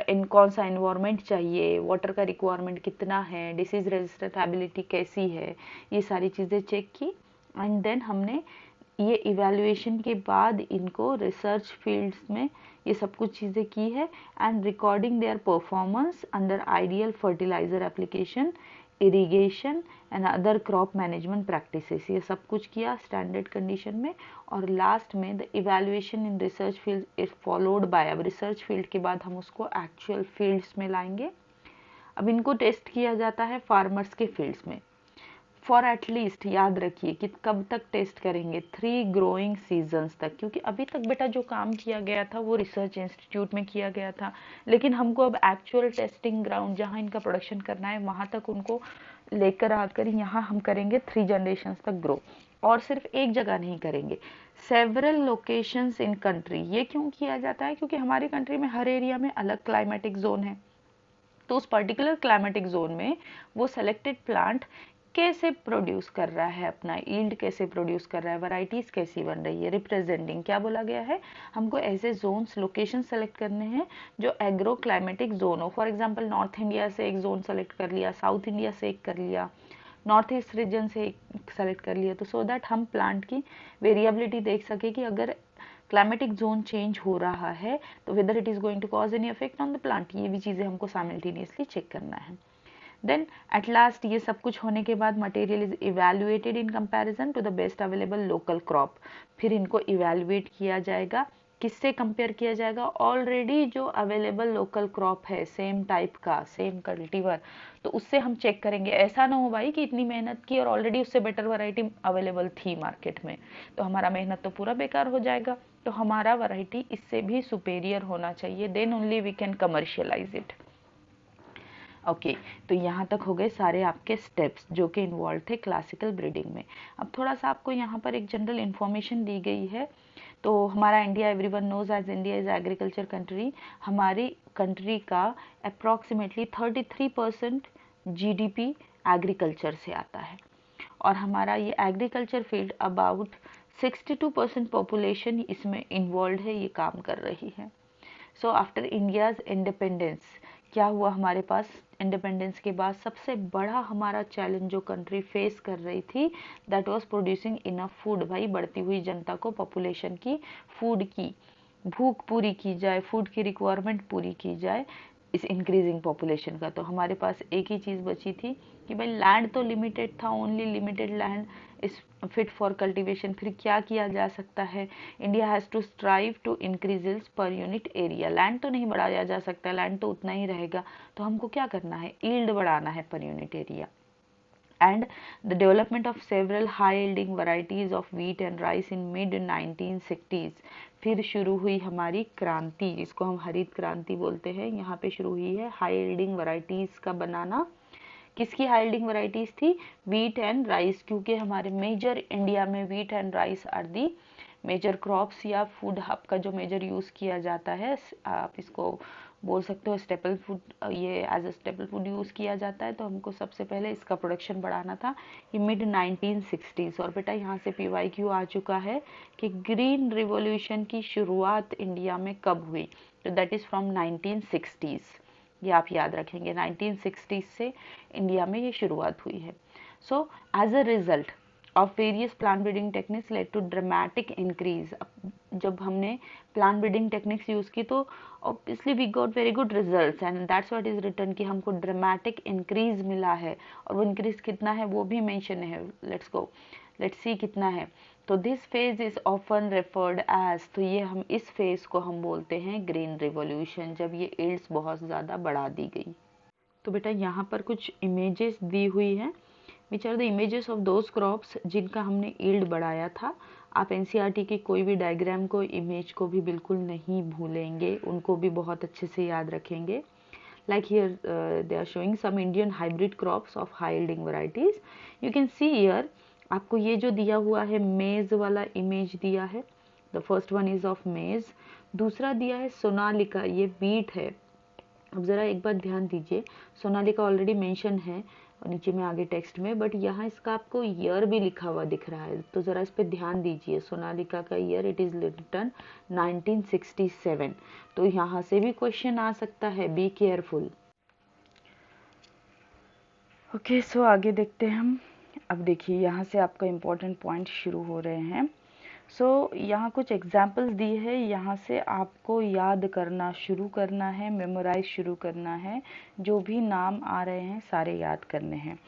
इन कौन सा इन्वायरमेंट चाहिए, वाटर का रिक्वायरमेंट कितना है, डिसीज रेजिस्टेंटेबिलिटी कैसी है, ये सारी चीज़ें चेक की। एंड देन हमने ये इवैल्यूएशन के बाद इनको रिसर्च फील्ड्स में ये सब कुछ चीज़ें की है and recording their performance under ideal fertiliser application, irrigation and other crop management practices, ये सब कुछ किया स्टैंडर्ड कंडीशन में। और लास्ट में the evaluation in research field is followed by, अब रिसर्च फील्ड के बाद हम उसको एक्चुअल फील्ड्स में लाएंगे। अब इनको टेस्ट किया जाता है फार्मर्स के फील्ड्स में फॉर एटलीस्ट, याद रखिए कि कब तक टेस्ट करेंगे, 3 ग्रोइंग सीजन्स तक, क्योंकि अभी तक बेटा जो काम किया गया था वो रिसर्च इंस्टीट्यूट में किया गया था, लेकिन हमको अब एक्चुअल टेस्टिंग ग्राउंड जहाँ इनका प्रोडक्शन करना है वहाँ तक उनको लेकर आकर यहाँ हम करेंगे 3 जनरेशन्स तक ग्रो। और सिर्फ एक जगह नहीं करेंगे, सेवरल लोकेशंस इन कंट्री। ये क्यों किया जाता है? क्योंकि हमारी कंट्री में हर एरिया में अलग क्लाइमेटिक जोन है, तो उस पर्टिकुलर क्लाइमेटिक जोन में वो सेलेक्टेड प्लांट कैसे प्रोड्यूस कर रहा है, अपना ईल्ड कैसे प्रोड्यूस कर रहा है, वैरायटीज कैसी बन रही है। रिप्रेजेंटिंग क्या बोला गया है, हमको ऐसे जोन्स लोकेशन सेलेक्ट करने हैं जो एग्रो क्लाइमेटिक जोन हो। फॉर एग्जांपल नॉर्थ इंडिया से एक जोन सेलेक्ट कर लिया, साउथ इंडिया से एक कर लिया, नॉर्थ ईस्ट रीजन से एक सेलेक्ट कर लिया, तो सो दैट हम प्लांट की वेरिएबिलिटी देख सके कि अगर क्लाइमेटिक जोन चेंज हो रहा है तो whether it is going to cause any effect on the plant. ये भी चीज़ें हमको साइमल्टेनियसली चेक करना है। देन एट लास्ट ये सब कुछ होने के बाद material is evaluated in comparison to the best available local crop. फिर इनको इवैल्यूएट किया जाएगा किससे कंपेयर किया जाएगा? ऑलरेडी जो अवेलेबल लोकल क्रॉप है सेम टाइप का, सेम कल्टीवर, तो उससे हम चेक करेंगे। ऐसा ना हो भाई कि इतनी मेहनत की और ऑलरेडी उससे बेटर वैरायटी अवेलेबल थी मार्केट में, तो हमारा मेहनत तो पूरा बेकार हो जाएगा। तो हमारा वैरायटी इससे भी सुपेरियर होना चाहिए, then only we can commercialise it. Okay तो यहाँ तक हो गए सारे आपके स्टेप्स जो कि इन्वॉल्व थे क्लासिकल ब्रीडिंग में। अब थोड़ा सा आपको यहाँ पर एक जनरल इन्फॉर्मेशन दी गई है। तो हमारा India, everyone knows as India is agriculture country. हमारी कंट्री का अप्रॉक्सीमेटली 33% जीडीपी एग्रीकल्चर से आता है, और हमारा ये एग्रीकल्चर फील्ड अबाउट 62% पॉपुलेशन इसमें इन्वॉल्व है, ये काम कर रही है। सो आफ्टर इंडियाज इंडिपेंडेंस क्या हुआ हमारे पास? इंडिपेंडेंस के बाद सबसे बड़ा हमारा चैलेंज जो कंट्री फेस कर रही थी, that was producing enough food. भाई बढ़ती हुई जनता को, पॉपुलेशन की, फूड की भूख पूरी की जाए, फूड की रिक्वायरमेंट पूरी की जाए इस इंक्रीजिंग पॉपुलेशन का। तो हमारे पास एक ही चीज़ बची थी कि भाई लैंड तो लिमिटेड था, only limited land is fit for cultivation. फिर क्या किया जा सकता है? India has to strive to increase yields per unit area. Land तो नहीं बढ़ाया जा सकता, लैंड तो उतना ही रहेगा, तो हमको क्या करना है? यील्ड बढ़ाना है पर unit area. And the development of several high-yielding varieties of wheat and rice in mid-1960s। फिर शुरू हुई हमारी क्रांति, जिसको हम हरित क्रांति बोलते हैं। यहाँ पे शुरू हुई है हाई यील्डिंग वैरायटीज का बनाना। किसकी हाई यील्डिंग वैरायटीज थी? व्हीट एंड राइस, क्योंकि हमारे मेजर इंडिया में wheat and rice are the major crops, या फूड आपका जो मेजर यूज़ किया जाता है, आप इसको बोल सकते हो स्टेपल फूड, ये as a staple food use किया जाता है। तो हमको सबसे पहले इसका प्रोडक्शन बढ़ाना था, ये मिड 1960s। और बेटा यहाँ से PYQ आ चुका है कि ग्रीन रिवॉल्यूशन की शुरुआत इंडिया में कब हुई? तो दैट इज़ फ्रॉम 1960s। ये आप याद रखेंगे, 1960s से इंडिया में ये शुरुआत हुई है। So as a result of various plant breeding techniques led to dramatic increase। जब हमने plant breeding techniques यूज़ की तो obviously we got very good results and that's what is written कि हमको dramatic increase मिला है, और वो increase कितना है वो भी mention है। let's see कितना है। तो this phase is often referred as, तो ये हम इस phase को हम बोलते हैं green revolution, जब ये yields बहुत ज़्यादा बढ़ा दी गई। तो बेटा यहाँ पर कुछ images दी हुई हैं, which are the images of those crops जिनका हमने यील्ड बढ़ाया था। आप एनसीईआरटी की कोई भी डायग्राम को, इमेज को भी बिल्कुल नहीं भूलेंगे, उनको भी बहुत अच्छे से याद रखेंगे। Like here they are showing some Indian hybrid crops of high yielding varieties. You can see here, आपको ये जो दिया हुआ है मेज वाला इमेज दिया है, the first one is of मेज, दूसरा दिया है सोनालिका, ये बीट है। अब ज़रा एक बार ध्यान दीजिए, सोनालिका ऑलरेडी मेंशन है नीचे में आगे टेक्स्ट में, बट यहाँ इसका आपको ईयर भी लिखा हुआ दिख रहा है, तो ज़रा इस पर ध्यान दीजिए। सोनालिका का ईयर इट इज़ रिटन 1967। तो यहाँ से भी क्वेश्चन आ सकता है, बी केयरफुल। ओके सो आगे देखते हैं हम। अब देखिए यहाँ से आपका इम्पोर्टेंट पॉइंट शुरू हो रहे हैं। सो यहाँ कुछ एग्जाम्पल्स दी है, यहाँ से आपको याद करना शुरू करना है, मेमोराइज शुरू करना है, जो भी नाम आ रहे हैं सारे याद करने हैं।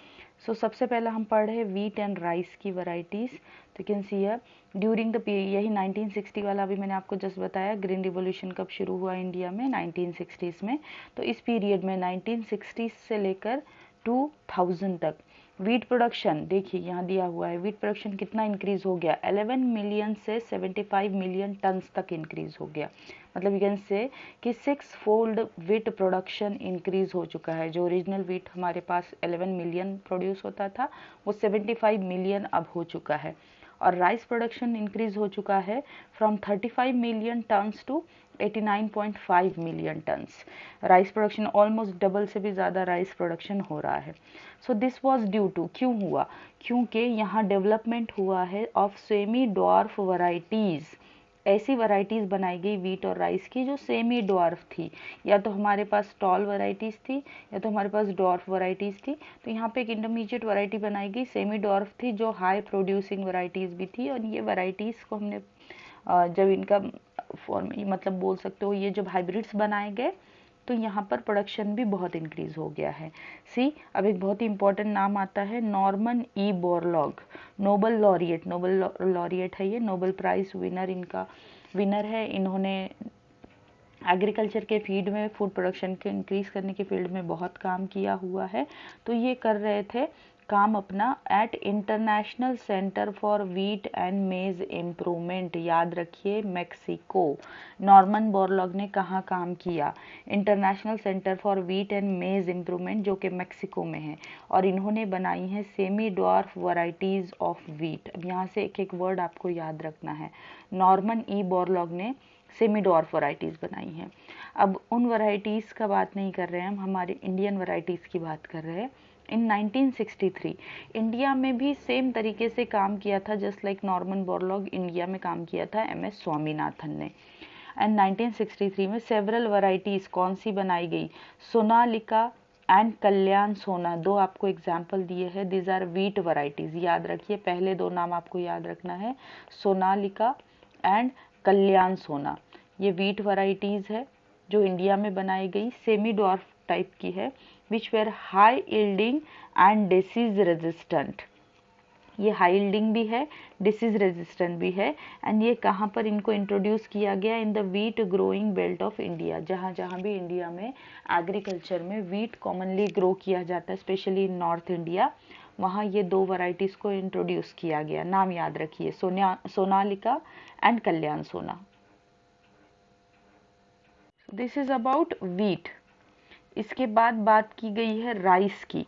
सो सबसे पहले हम पढ़ रहे हैं व्हीट एंड राइस की वैरायटीज़। तो कैन सी है ड्यूरिंग द पीरियड, यही 1960 वाला अभी मैंने आपको जस्ट बताया, ग्रीन रिवॉल्यूशन कब शुरू हुआ इंडिया में? 1960s में। तो इस पीरियड में 1960 से लेकर 2000 तक वीट प्रोडक्शन, देखिए यहाँ दिया हुआ है, वीट प्रोडक्शन कितना इंक्रीज हो गया? 11 मिलियन से 75 मिलियन टन्स तक इंक्रीज हो गया। मतलब यू कैन से कि 6 फोल्ड वीट प्रोडक्शन इंक्रीज हो चुका है। जो ओरिजिनल वीट हमारे पास 11 मिलियन प्रोड्यूस होता था, वो 75 मिलियन अब हो चुका है। और राइस प्रोडक्शन इंक्रीज हो चुका है from 35 million tons to 89.5 million tons. Rice production almost double से भी ज़्यादा राइस प्रोडक्शन हो रहा है। So this was due to, क्यों हुआ? क्योंकि यहाँ डेवलपमेंट हुआ है ऑफ सेमी डॉर्फ वैरायटीज़। ऐसी वैरायटीज़ बनाई गई वीट और राइस की जो सेमी डॉर्फ थी, या तो हमारे पास टॉल वैरायटीज़ थी या तो हमारे पास डॉर्फ वैरायटीज़ थी। तो यहाँ पे एक इंटरमीडिएट वैरायटी बनाई गई, सेमी डॉर्फ थी, जो हाई प्रोड्यूसिंग वैरायटीज़ भी थी। और ये वैरायटीज़ को हमने जब इनका फॉर्म, मतलब बोल सकते हो, ये जब हाइब्रिड्स बनाए गए तो यहाँ पर प्रोडक्शन भी बहुत इंक्रीज हो गया है। सी अब एक बहुत ही इंपॉर्टेंट नाम आता है, Norman E Borlaug, Nobel laureate है ये, नोबल प्राइज विनर इनका विनर है। इन्होंने एग्रीकल्चर के फील्ड में, फूड प्रोडक्शन के इंक्रीज करने के फील्ड में बहुत काम किया हुआ है। तो ये कर रहे थे काम अपना at International Centre for Wheat and Maize Improvement, याद रखिए मेक्सिको। नॉर्मन बोरलॉग ने कहाँ काम किया? International Centre for Wheat and Maize Improvement, जो कि मेक्सिको में है। और इन्होंने बनाई है semi dwarf varieties of wheat. अब यहाँ से एक एक वर्ड आपको याद रखना है। नॉर्मन ई बोरलॉग ने सेमी डॉर्फ वैरायटीज बनाई हैं। अब उन वैरायटीज का बात नहीं कर रहे हैं हम, हमारे इंडियन वैरायटीज की बात कर रहे हैं। इन 1963 इंडिया में भी सेम तरीके से काम किया था, just like Norman Borlaug India में काम किया था MS स्वामीनाथन ने। एंड 1963 में सेवरल वैरायटीज कौन सी बनाई गई? सोनालिका एंड कल्याण सोना, दो आपको एग्जाम्पल दिए हैं। दिज आर व्हीट वैरायटीज, याद रखिए। पहले दो नाम आपको याद रखना है, सोनालिका एंड कल्याण सोना। ये व्हीट वैरायटीज है जो इंडिया में बनाई गई, सेमी डॉर्फ टाइप की है, विच where high yielding and disease resistant. ये हाई यील्डिंग भी है, डिसीज रेजिस्टेंट भी है। एंड ये कहाँ पर इनको इंट्रोड्यूस किया गया? In the wheat growing belt of India. जहाँ जहाँ भी इंडिया में एग्रीकल्चर में व्हीट कॉमनली ग्रो किया जाता है, स्पेशली इन नॉर्थ इंडिया, वहाँ ये दो वैरायटीज को इंट्रोड्यूस किया गया। नाम याद रखिए, सोनालिका एंड कल्याण सोना। This is about wheat. इसके बाद बात की गई है राइस की।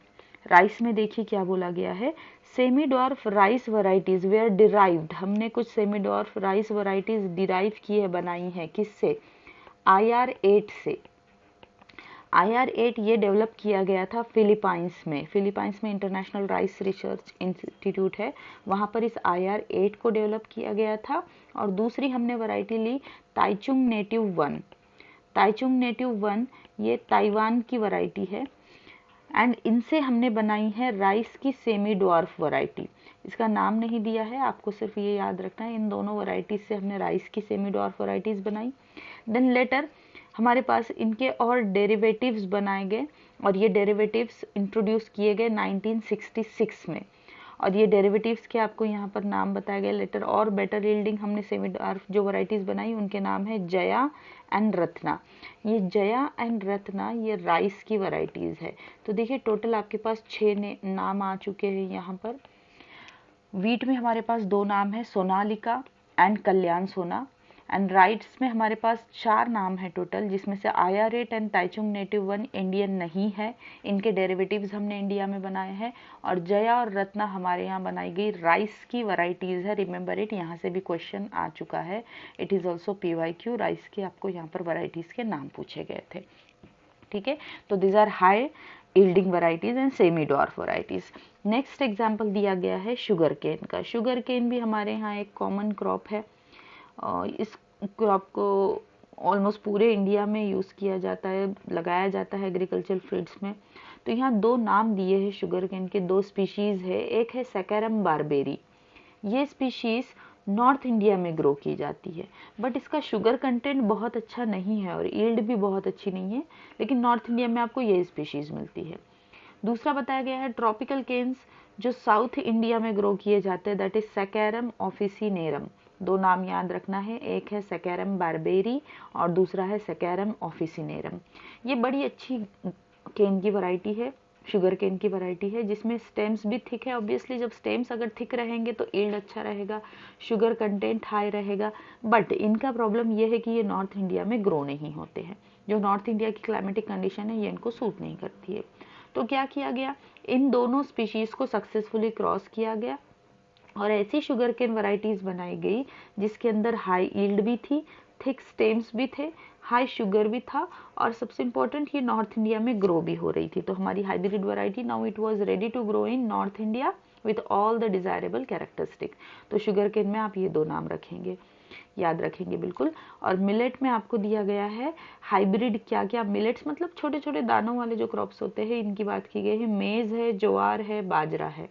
राइस में देखिए क्या बोला गया है, semi dwarf rice varieties were derived. हमने कुछ semi dwarf rice varieties derive की है, बनाई है, किससे? IR8 से। IR8 ये डेवलप किया गया था फिलीपाइंस में। फिलीपाइंस में इंटरनेशनल राइस रिसर्च इंस्टीट्यूट है, वहाँ पर इस IR8 को डेवलप किया गया था। और दूसरी हमने वैरायटी ली ताइचुंग नेटिव 1। ताइचुंग नेटिव 1 ये ताइवान की वैरायटी है। एंड इनसे हमने बनाई है राइस की सेमी डॉर्फ वैरायटी। इसका नाम नहीं दिया है, आपको सिर्फ ये याद रखना है, इन दोनों वैरायटीज से हमने राइस की सेमी डॉर्फ वैरायटीज बनाई। देन लेटर हमारे पास इनके और डेरिवेटिव्स बनाए गए, और ये डेरिवेटिव्स इंट्रोड्यूस किए गए 1966 में। और ये डेरिवेटिव्स के आपको यहाँ पर नाम बताए गए लेटर। और बेटर यील्डिंग हमने सेमी डॉर्फ जो वैरायटीज बनाई उनके नाम है जया एंड रत्ना। ये जया एंड रत्ना ये राइस की वैरायटीज है। तो देखिए टोटल आपके पास 6 नाम आ चुके हैं यहाँ पर। व्हीट में हमारे पास 2 नाम है, सोनालिका एंड कल्याण सोना। एंड राइट्स में हमारे पास 4 नाम है टोटल, जिसमें से IR8 and Taichung native 1 Indian नहीं है, इनके डेरिवेटिव्स हमने इंडिया में बनाए हैं। और जया और रत्ना हमारे यहाँ बनाई गई राइस की वैरायटीज है। रिमेंबर इट, यहाँ से भी क्वेश्चन आ चुका है। It is also PYQ, rice के आपको यहाँ पर वैरायटीज के नाम पूछे गए थे। ठीक है, तो these are high yielding varieties and semi dwarf varieties. Next example दिया गया है शुगर केन का। शुगर केन भी हमारे यहाँ एक कॉमन क्रॉप है। इस क्रॉप को ऑलमोस्ट पूरे इंडिया में यूज़ किया जाता है, लगाया जाता है एग्रीकल्चर फील्ड्स में। तो यहाँ 2 नाम दिए हैं शुगर केन के, 2 स्पीशीज़ है। एक है सैकरम बारबेरी, ये स्पीशीज़ नॉर्थ इंडिया में ग्रो की जाती है, बट इसका शुगर कंटेंट बहुत अच्छा नहीं है और यील्ड भी बहुत अच्छी नहीं है, लेकिन नॉर्थ इंडिया में आपको ये स्पीशीज़ मिलती है। दूसरा बताया गया है ट्रॉपिकल केन्स जो साउथ इंडिया में ग्रो किए जाते हैं, दैट इज सैकरम ऑफिसिनेरम। 2 नाम याद रखना है, एक है सैकरम बारबेरी और दूसरा है सैकरम ऑफिसिनेरम। ये बड़ी अच्छी केन की वैरायटी है, शुगर केन की वैरायटी है, जिसमें स्टेम्स भी थिक है। ऑब्वियसली जब स्टेम्स अगर थिक रहेंगे तो यील्ड अच्छा रहेगा, शुगर कंटेंट हाई रहेगा। बट इनका प्रॉब्लम ये है कि ये नॉर्थ इंडिया में ग्रो नहीं होते हैं, जो नॉर्थ इंडिया की क्लाइमेटिक कंडीशन है ये इनको सूट नहीं करती है। तो क्या किया गया, इन दोनों स्पीशीज को सक्सेसफुली क्रॉस किया गया और ऐसी शुगर केन वैरायटीज बनाई गई जिसके अंदर हाई यील्ड भी थी, थिक स्टेम्स भी थे, हाई शुगर भी था, और सबसे इंपॉर्टेंट ये नॉर्थ इंडिया में ग्रो भी हो रही थी। तो हमारी hybrid variety now it was ready to grow in north India with all the desirable characteristic. तो शुगर केन में आप ये 2 नाम रखेंगे, याद रखेंगे बिल्कुल। और मिलेट में आपको दिया गया है हाइब्रिड क्या क्या। मिलेट्स मतलब छोटे छोटे दानों वाले जो क्रॉप्स होते हैं, इनकी बात की गई है। मेज है, ज्वार है, बाजरा है,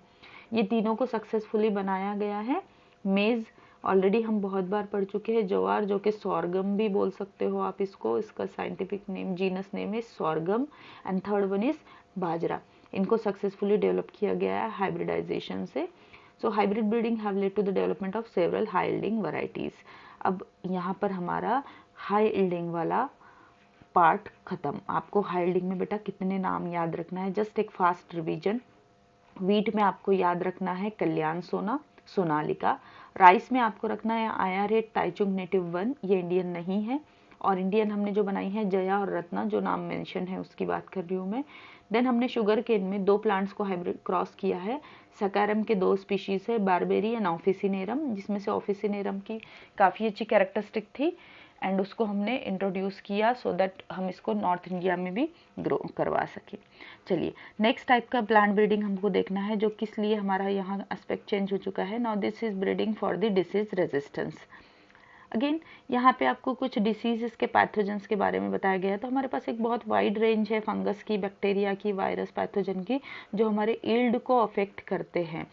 ये तीनों को सक्सेसफुली बनाया गया है। मेज ऑलरेडी हम बहुत बार पढ़ चुके हैं। ज्वार जो कि सॉर्गम भी बोल सकते हो आप इसको, इसका साइंटिफिक नेम, जीनस नेम है sorghum. And third one is bajra. इनको सक्सेसफुली डेवलप किया गया है हाइब्रिडाइजेशन से। So hybrid breeding have led to the development of several high yielding varieties. अब यहाँ पर हमारा हाई यील्डिंग वाला पार्ट खत्म। आपको हाई यील्डिंग में बेटा कितने नाम याद रखना है, जस्ट एक फास्ट रिवीजन। वीट में आपको याद रखना है कल्याण सोना, सोनालिका। राइस में आपको रखना है IR8 ताइचुंग नेटिव 1, ये इंडियन नहीं है। और इंडियन हमने जो बनाई है जया और रत्ना, जो नाम मेंशन है उसकी बात कर रही हूँ मैं। देन हमने शुगर केन में 2 प्लांट्स को हाइब्रिड क्रॉस किया है। सकारम के 2 स्पीशीज है, बारबेरी एंड ऑफिसिनेरम, जिसमें से ऑफिसिनेरम की काफ़ी अच्छी कैरेक्टरिस्टिक थी एंड उसको हमने इंट्रोड्यूस किया सो दैट हम इसको नॉर्थ इंडिया में भी ग्रो करवा सके। चलिए नेक्स्ट टाइप का प्लांट ब्रीडिंग हमको देखना है, जो किस लिए हमारा यहाँ एस्पेक्ट चेंज हो चुका है। Now this is breeding for the disease resistance. Again यहाँ पे आपको कुछ डिसीजेस के पैथोजेंस के बारे में बताया गया है। तो हमारे पास एक बहुत वाइड रेंज है फंगस की, बैक्टीरिया की, वायरस, पैथोजन की, जो हमारे ईल्ड को अफेक्ट करते हैं।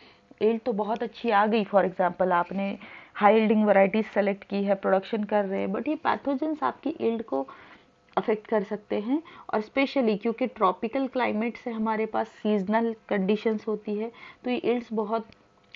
ईल्ड तो बहुत अच्छी आ गई, फॉर एग्जांपल आपने हाई यील्डिंग वैरायटीज सेलेक्ट की है, प्रोडक्शन कर रहे हैं, बट ये पैथोजेंस आपकी ईल्ड को अफेक्ट कर सकते हैं। और स्पेशली क्योंकि ट्रॉपिकल क्लाइमेट से हमारे पास सीजनल कंडीशंस होती है, तो ये ईल्ड्स बहुत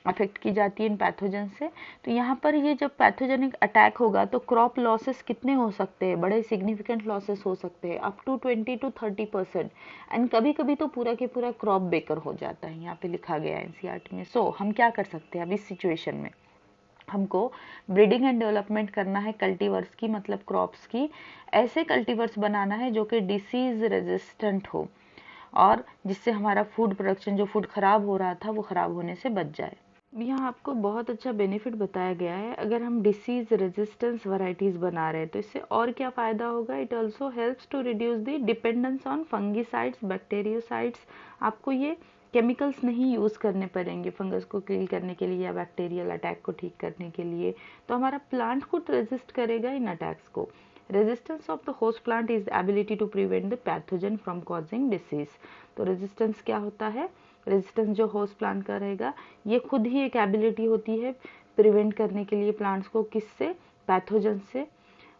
अफेक्ट की जाती है इन पैथोजन से। तो यहाँ पर ये जब पैथोजेनिक अटैक होगा तो क्रॉप लॉसेस कितने हो सकते हैं, बड़े सिग्निफिकेंट लॉसेस हो सकते हैं, अप टू 20 to 30%। एंड कभी कभी तो पूरा के पूरा क्रॉप बेकर हो जाता है, यहाँ पे लिखा गया है NCERT में। सो हम क्या कर सकते हैं अब इस सिचुएशन में, हमको ब्रीडिंग एंड डेवलपमेंट करना है कल्टीवर्स की, मतलब क्रॉप्स की। ऐसे कल्टीवर्स बनाना है जो कि डिसीज रेजिस्टेंट हो और जिससे हमारा फूड प्रोडक्शन, जो फूड खराब हो रहा था वो खराब होने से बच जाए। यहाँ आपको बहुत अच्छा बेनिफिट बताया गया है। अगर हम डिसीज रेजिस्टेंस वैरायटीज बना रहे हैं तो इससे और क्या फ़ायदा होगा, it also helps to reduce the dependence on fungicides, bacteriocides. आपको ये केमिकल्स नहीं यूज़ करने पड़ेंगे फंगस को किल करने के लिए या बैक्टीरियल अटैक को ठीक करने के लिए। तो हमारा प्लांट खुद रेजिस्ट करेगा इन अटैक्स को। Resistance of the host plant is ability to prevent the pathogen from causing disease. तो रेजिस्टेंस क्या होता है, रेजिस्टेंस जो होस्ट प्लांट का रहेगा, ये खुद ही एक एबिलिटी होती है प्रिवेंट करने के लिए प्लांट्स को, किससे, पैथोजन से,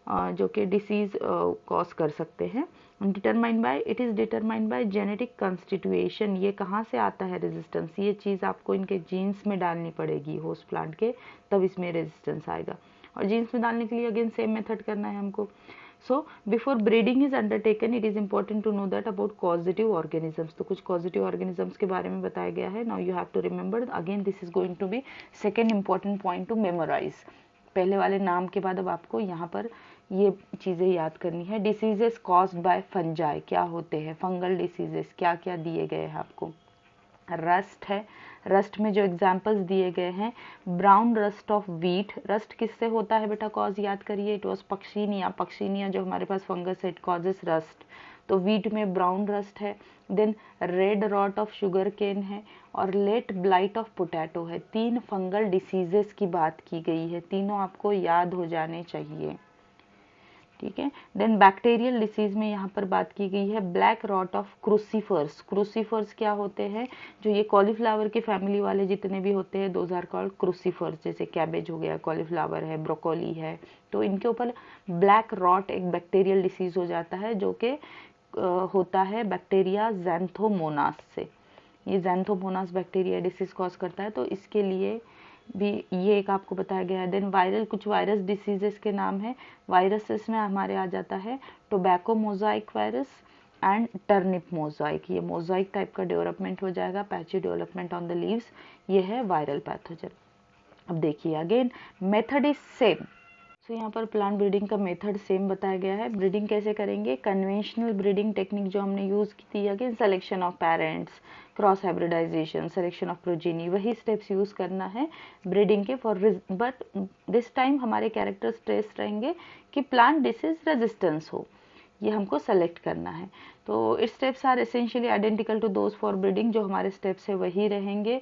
जो कि डिसीज कॉज कर सकते हैं। Determined by, it is determined by genetic constitution. ये कहाँ से आता है रेजिस्टेंस, ये चीज़ आपको इनके जीन्स में डालनी पड़ेगी होस्ट प्लांट के, तब इसमें रेजिस्टेंस आएगा। और जीन्स में डालने के लिए अगेन सेम मेथड करना है हमको। So before breeding is undertaken, it is important to know that about causative organisms. तो कुछ causative organisms के बारे में बताया गया है. Now you have to remember, again this is going to be second important point to memorize. पहले वाले नाम के बाद अब आपको यहाँ पर ये चीज़ें याद करनी है. Diseases caused by fungi क्या होते हैं, फंगल डिसीजेस क्या क्या दिए गए हैं आपको. रस्ट है, रस्ट में जो एग्जाम्पल्स दिए गए हैं, brown rust of wheat, rust किससे होता है बेटा, कॉज याद करिए, इट वॉज पक्षीनिया, पक्षीनिया जो हमारे पास फंगस है, इट कॉजेस रस्ट, तो वीट में ब्राउन रस्ट है। Then red rot of sugar cane है और लेट ब्लाइट ऑफ पोटैटो है। 3 फंगल डिसीजेस की बात की गई है, तीनों आपको याद हो जाने चाहिए, ठीक है। देन बैक्टीरियल डिसीज में यहाँ पर बात की गई है black rot of crucifers. Crucifers क्या होते हैं, जो ये कॉलीफ्लावर के फैमिली वाले जितने भी होते हैं, दोज आर कॉल्ड क्रूसीफर्स। जैसे कैबेज हो गया, कॉलीफ्लावर है, ब्रोकोली है, तो इनके ऊपर ब्लैक रॉट एक बैक्टीरियल डिसीज हो जाता है, जो कि होता है बैक्टीरिया ज़ैंथोमोनास से। ये ज़ैंथोमोनास बैक्टीरिया डिसीज कॉज करता है, तो इसके लिए भी ये एक आपको बताया गया है। देन वायरल, कुछ वायरस डिसीजेस के नाम है, वायरसेस में हमारे आ जाता है tobacco mosaic virus and turnip Mosaic. ये मोजाइक टाइप का डेवलपमेंट हो जाएगा, patchy development on the leaves, ये है वायरल पैथोजन। अब देखिए अगेन मेथड इज सेम। तो यहाँ पर प्लांट ब्रीडिंग का मेथड सेम बताया गया है। ब्रीडिंग कैसे करेंगे, कन्वेंशनल ब्रीडिंग टेक्निक जो हमने यूज़ की थी, again selection of parents, cross hybridization, selection of progeny, वही स्टेप्स यूज़ करना है ब्रीडिंग के फॉर, बट दिस टाइम हमारे कैरेक्टर्स ट्रेस रहेंगे कि प्लांट डिसीज रेजिस्टेंस हो, ये हमको सेलेक्ट करना है। तो it steps are essentially identical to those for breeding, जो हमारे स्टेप्स है वही रहेंगे।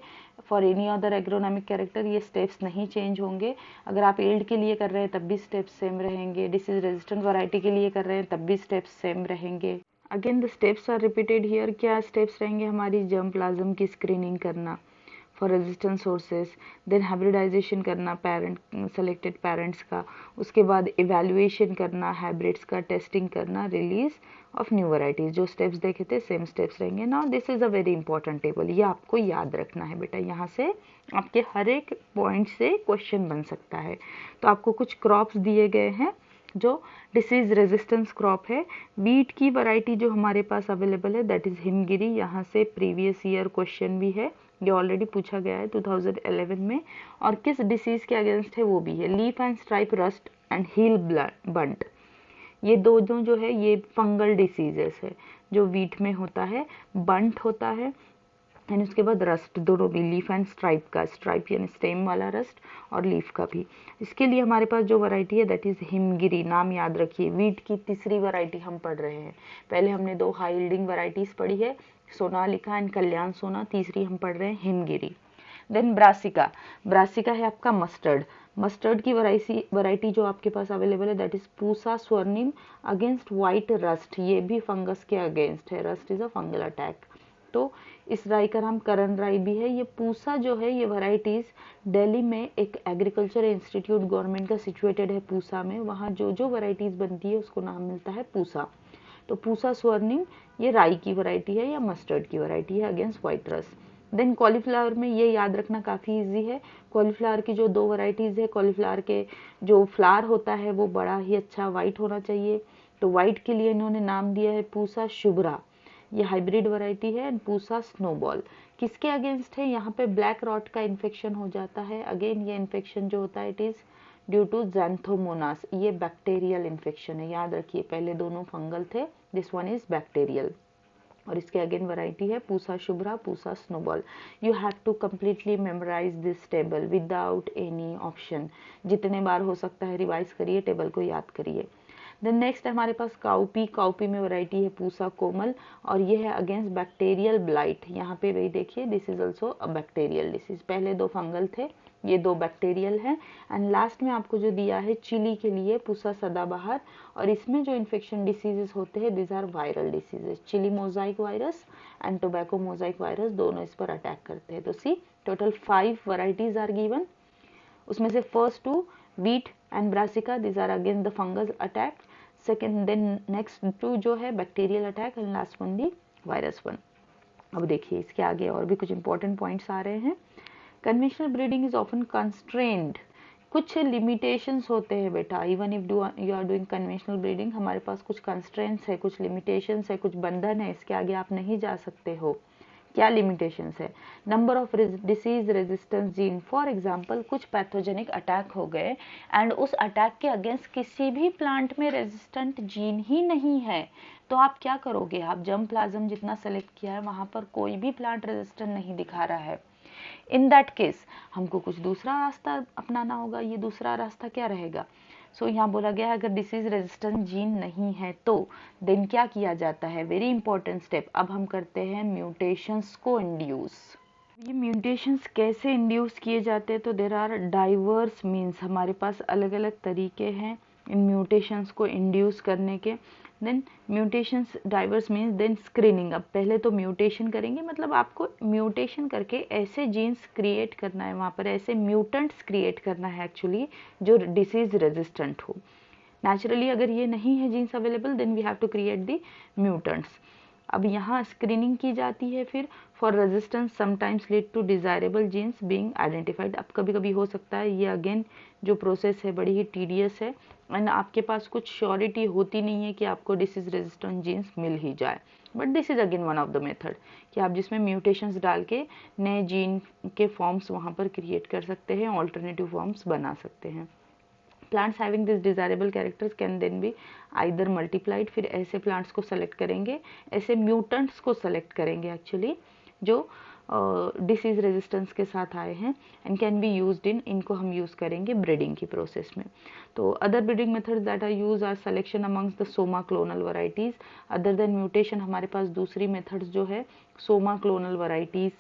For any other agronomic character ये स्टेप्स नहीं चेंज होंगे। अगर आप एल्ड के लिए कर रहे हैं तब भी स्टेप्स सेम रहेंगे, डिसीज रेजिस्टेंट वैरायटी के लिए कर रहे हैं तब भी स्टेप्स सेम रहेंगे। Again the steps are repeated here. क्या स्टेप्स रहेंगे हमारी, जर्म प्लाज्म की स्क्रीनिंग करना, for resistance sources, then hybridization करना पेरेंट सेलेक्टेड पेरेंट्स का, उसके बाद इवैल्यूएशन करना हाइब्रिड्स का, टेस्टिंग करना, रिलीज ऑफ न्यू वैरायटीज। जो स्टेप्स देखे थे सेम स्टेप्स रहेंगे। Now this is a very important table, ये आपको याद रखना है बेटा, यहाँ से आपके हर एक पॉइंट से क्वेश्चन बन सकता है। तो आपको कुछ क्रॉप्स दिए गए हैं जो डिसीज रेजिस्टेंस क्रॉप है। वीट की वैरायटी जो हमारे पास अवेलेबल है दैट इज हिमगिरी। यहाँ से प्रीवियस ईयर क्वेश्चन भी है, ये ऑलरेडी पूछा गया है 2011 में, और किस डिसीज के अगेंस्ट है वो भी है। Leaf and stripe rust and hill bunt, ये दोनों जो है ये फंगल डिसीजेस है जो वीट में होता है। बंट होता है एंड उसके बाद रस्ट, दोनों भी, लीफ एंड स्ट्राइप का, स्ट्राइप यानी स्टेम वाला रस्ट और लीफ का भी। इसके लिए हमारे पास जो वैरायटी है दैट इज हिमगिरी, नाम याद रखिए। वीट की तीसरी वैरायटी हम पढ़ रहे हैं। पहले हमने 2 हाई यील्डिंग वैरायटीज पढ़ी है, सोनालिका एंड कल्याण सोना, तीसरी हम पढ़ रहे हैं हिमगिरी। देन ब्रासिका, ब्रासिका है आपका मस्टर्ड। मस्टर्ड की वैरायटी जो आपके पास अवेलेबल है दैट इज पूसा स्वर्णिम अगेंस्ट व्हाइट रस्ट, ये भी फंगस के अगेंस्ट है, rust is a fungal attack. तो इस राई का नाम करण राई भी है। ये पूसा जो है ये वैरायटीज दिल्ली में एक एग्रीकल्चर इंस्टीट्यूट गवर्नमेंट का सिचुएटेड है पूसा में, वहाँ जो जो वैरायटीज बनती है उसको नाम मिलता है पूसा। तो पूसा स्वर्णिम ये राई की वैरायटी है या मस्टर्ड की वैरायटी है against white rust. Then cauliflower में ये याद रखना काफ़ी इजी है। कॉलीफ्लावर की जो 2 वैरायटीज़ है, कॉलीफ्लावर के जो फ्लावर होता है वो बड़ा ही अच्छा वाइट होना चाहिए। तो वाइट के लिए इन्होंने नाम दिया है पूसा शुभ्रा, ये हाइब्रिड वैरायटी है। एंड पूसा स्नोबॉल किसके अगेंस्ट है, यहाँ पे ब्लैक रॉट का इन्फेक्शन हो जाता है। अगेन ये इन्फेक्शन जो होता है it is due to Xanthomonas, ये बैक्टीरियल इन्फेक्शन है, याद रखिए। पहले दोनों फंगल थे, दिस वन इज बैक्टीरियल। और इसके अगेन वैरायटी है Pusa Shubhra, Pusa Snowball. You have to completely memorise this table without any option. जितने बार हो सकता है रिवाइज करिए, टेबल को याद करिए। देन नेक्स्ट है हमारे पास काउपी, काउपी में वैरायटी है पूसा कोमल, और ये है अगेंस्ट बैक्टीरियल ब्लाइट। यहाँ पे वही देखिए, this is also a bacterial disease. पहले 2 फंगल थे, ये 2 बैक्टीरियल हैं। एंड लास्ट में आपको जो दिया है चिली के लिए पूसा सदाबहार, और इसमें जो इन्फेक्शन डिसीजेस होते हैं this are viral diseases. Chilli mosaic virus and tobacco mosaic virus दोनों इस पर अटैक करते हैं। तो see total 5 varieties are given, उसमें से first 2 wheat and brassica this are against the fungus attack, second then next 2 जो है bacterial attack, and last one the virus one. अब देखिए इसके आगे और भी कुछ इंपॉर्टेंट पॉइंट्स आ रहे हैं। Conventional breeding is often constrained, कुछ लिमिटेशंस होते हैं बेटा। Even if you are doing conventional breeding, हमारे पास कुछ कंस्ट्रेंट्स है, कुछ लिमिटेशंस है, कुछ बंधन है, इसके आगे आप नहीं जा सकते हो। क्या लिमिटेशंस है, number of disease resistance gene. For example कुछ पैथोजेनिक अटैक हो गए एंड उस अटैक के अगेंस्ट किसी भी प्लांट में रेजिस्टेंट जीन ही नहीं है, तो आप क्या करोगे, आप जर्म प्लाज्म जितना सेलेक्ट किया है वहां पर कोई भी प्लांट रेजिस्टेंट नहीं दिखा रहा है। इन दैट केस हमको कुछ दूसरा रास्ता अपनाना होगा। ये दूसरा रास्ता क्या रहेगा, सो यहाँ बोला गया है अगर डिसीज रेजिस्टेंट जीन नहीं है तो देन क्या किया जाता है, वेरी इंपॉर्टेंट स्टेप। अब हम करते हैं म्यूटेशंस को इंड्यूस। ये म्यूटेशंस कैसे इंड्यूस किए जाते हैं, तो देर आर डाइवर्स मीन्स, हमारे पास अलग अलग तरीके हैं इन म्यूटेशंस को इंड्यूस करने के। Then mutations diverse means then screening. अब पहले तो म्यूटेशन करेंगे, मतलब आपको म्यूटेशन करके ऐसे जीन्स क्रिएट करना है, वहाँ पर ऐसे म्यूटेंट्स क्रिएट करना है एक्चुअली जो डिसीज रेजिस्टेंट हो। नेचुरली अगर ये नहीं है genes available then we have to create the mutants. अब यहाँ स्क्रीनिंग की जाती है फिर for resistance sometimes lead to desirable genes being identified. अब कभी कभी हो सकता है ये अगेन जो प्रोसेस है बड़ी ही टीडियस है एंड आपके पास कुछ श्योरिटी होती नहीं है कि आपको डिसीज रेजिस्टेंट जीन्स मिल ही जाए, but this is again one of the method कि आप जिसमें म्यूटेशंस डाल के नए जीन के फॉर्म्स वहाँ पर क्रिएट कर सकते हैं, ऑल्टरनेटिव फॉर्म्स बना सकते हैं। Plants having this desirable characters can then be either multiplied. फिर ऐसे प्लांट्स को सेलेक्ट करेंगे, ऐसे म्यूटेंट्स को सेलेक्ट करेंगे एक्चुअली जो डिसीज रेजिस्टेंस के साथ आए हैं and can be used in, इनको हम यूज़ करेंगे ब्रीडिंग की प्रोसेस में। तो other breeding methods that are use are selection amongst the somaclonal varieties. Other then mutation हमारे पास दूसरी मेथड्स जो है सोमा क्लोनल वैरायटीज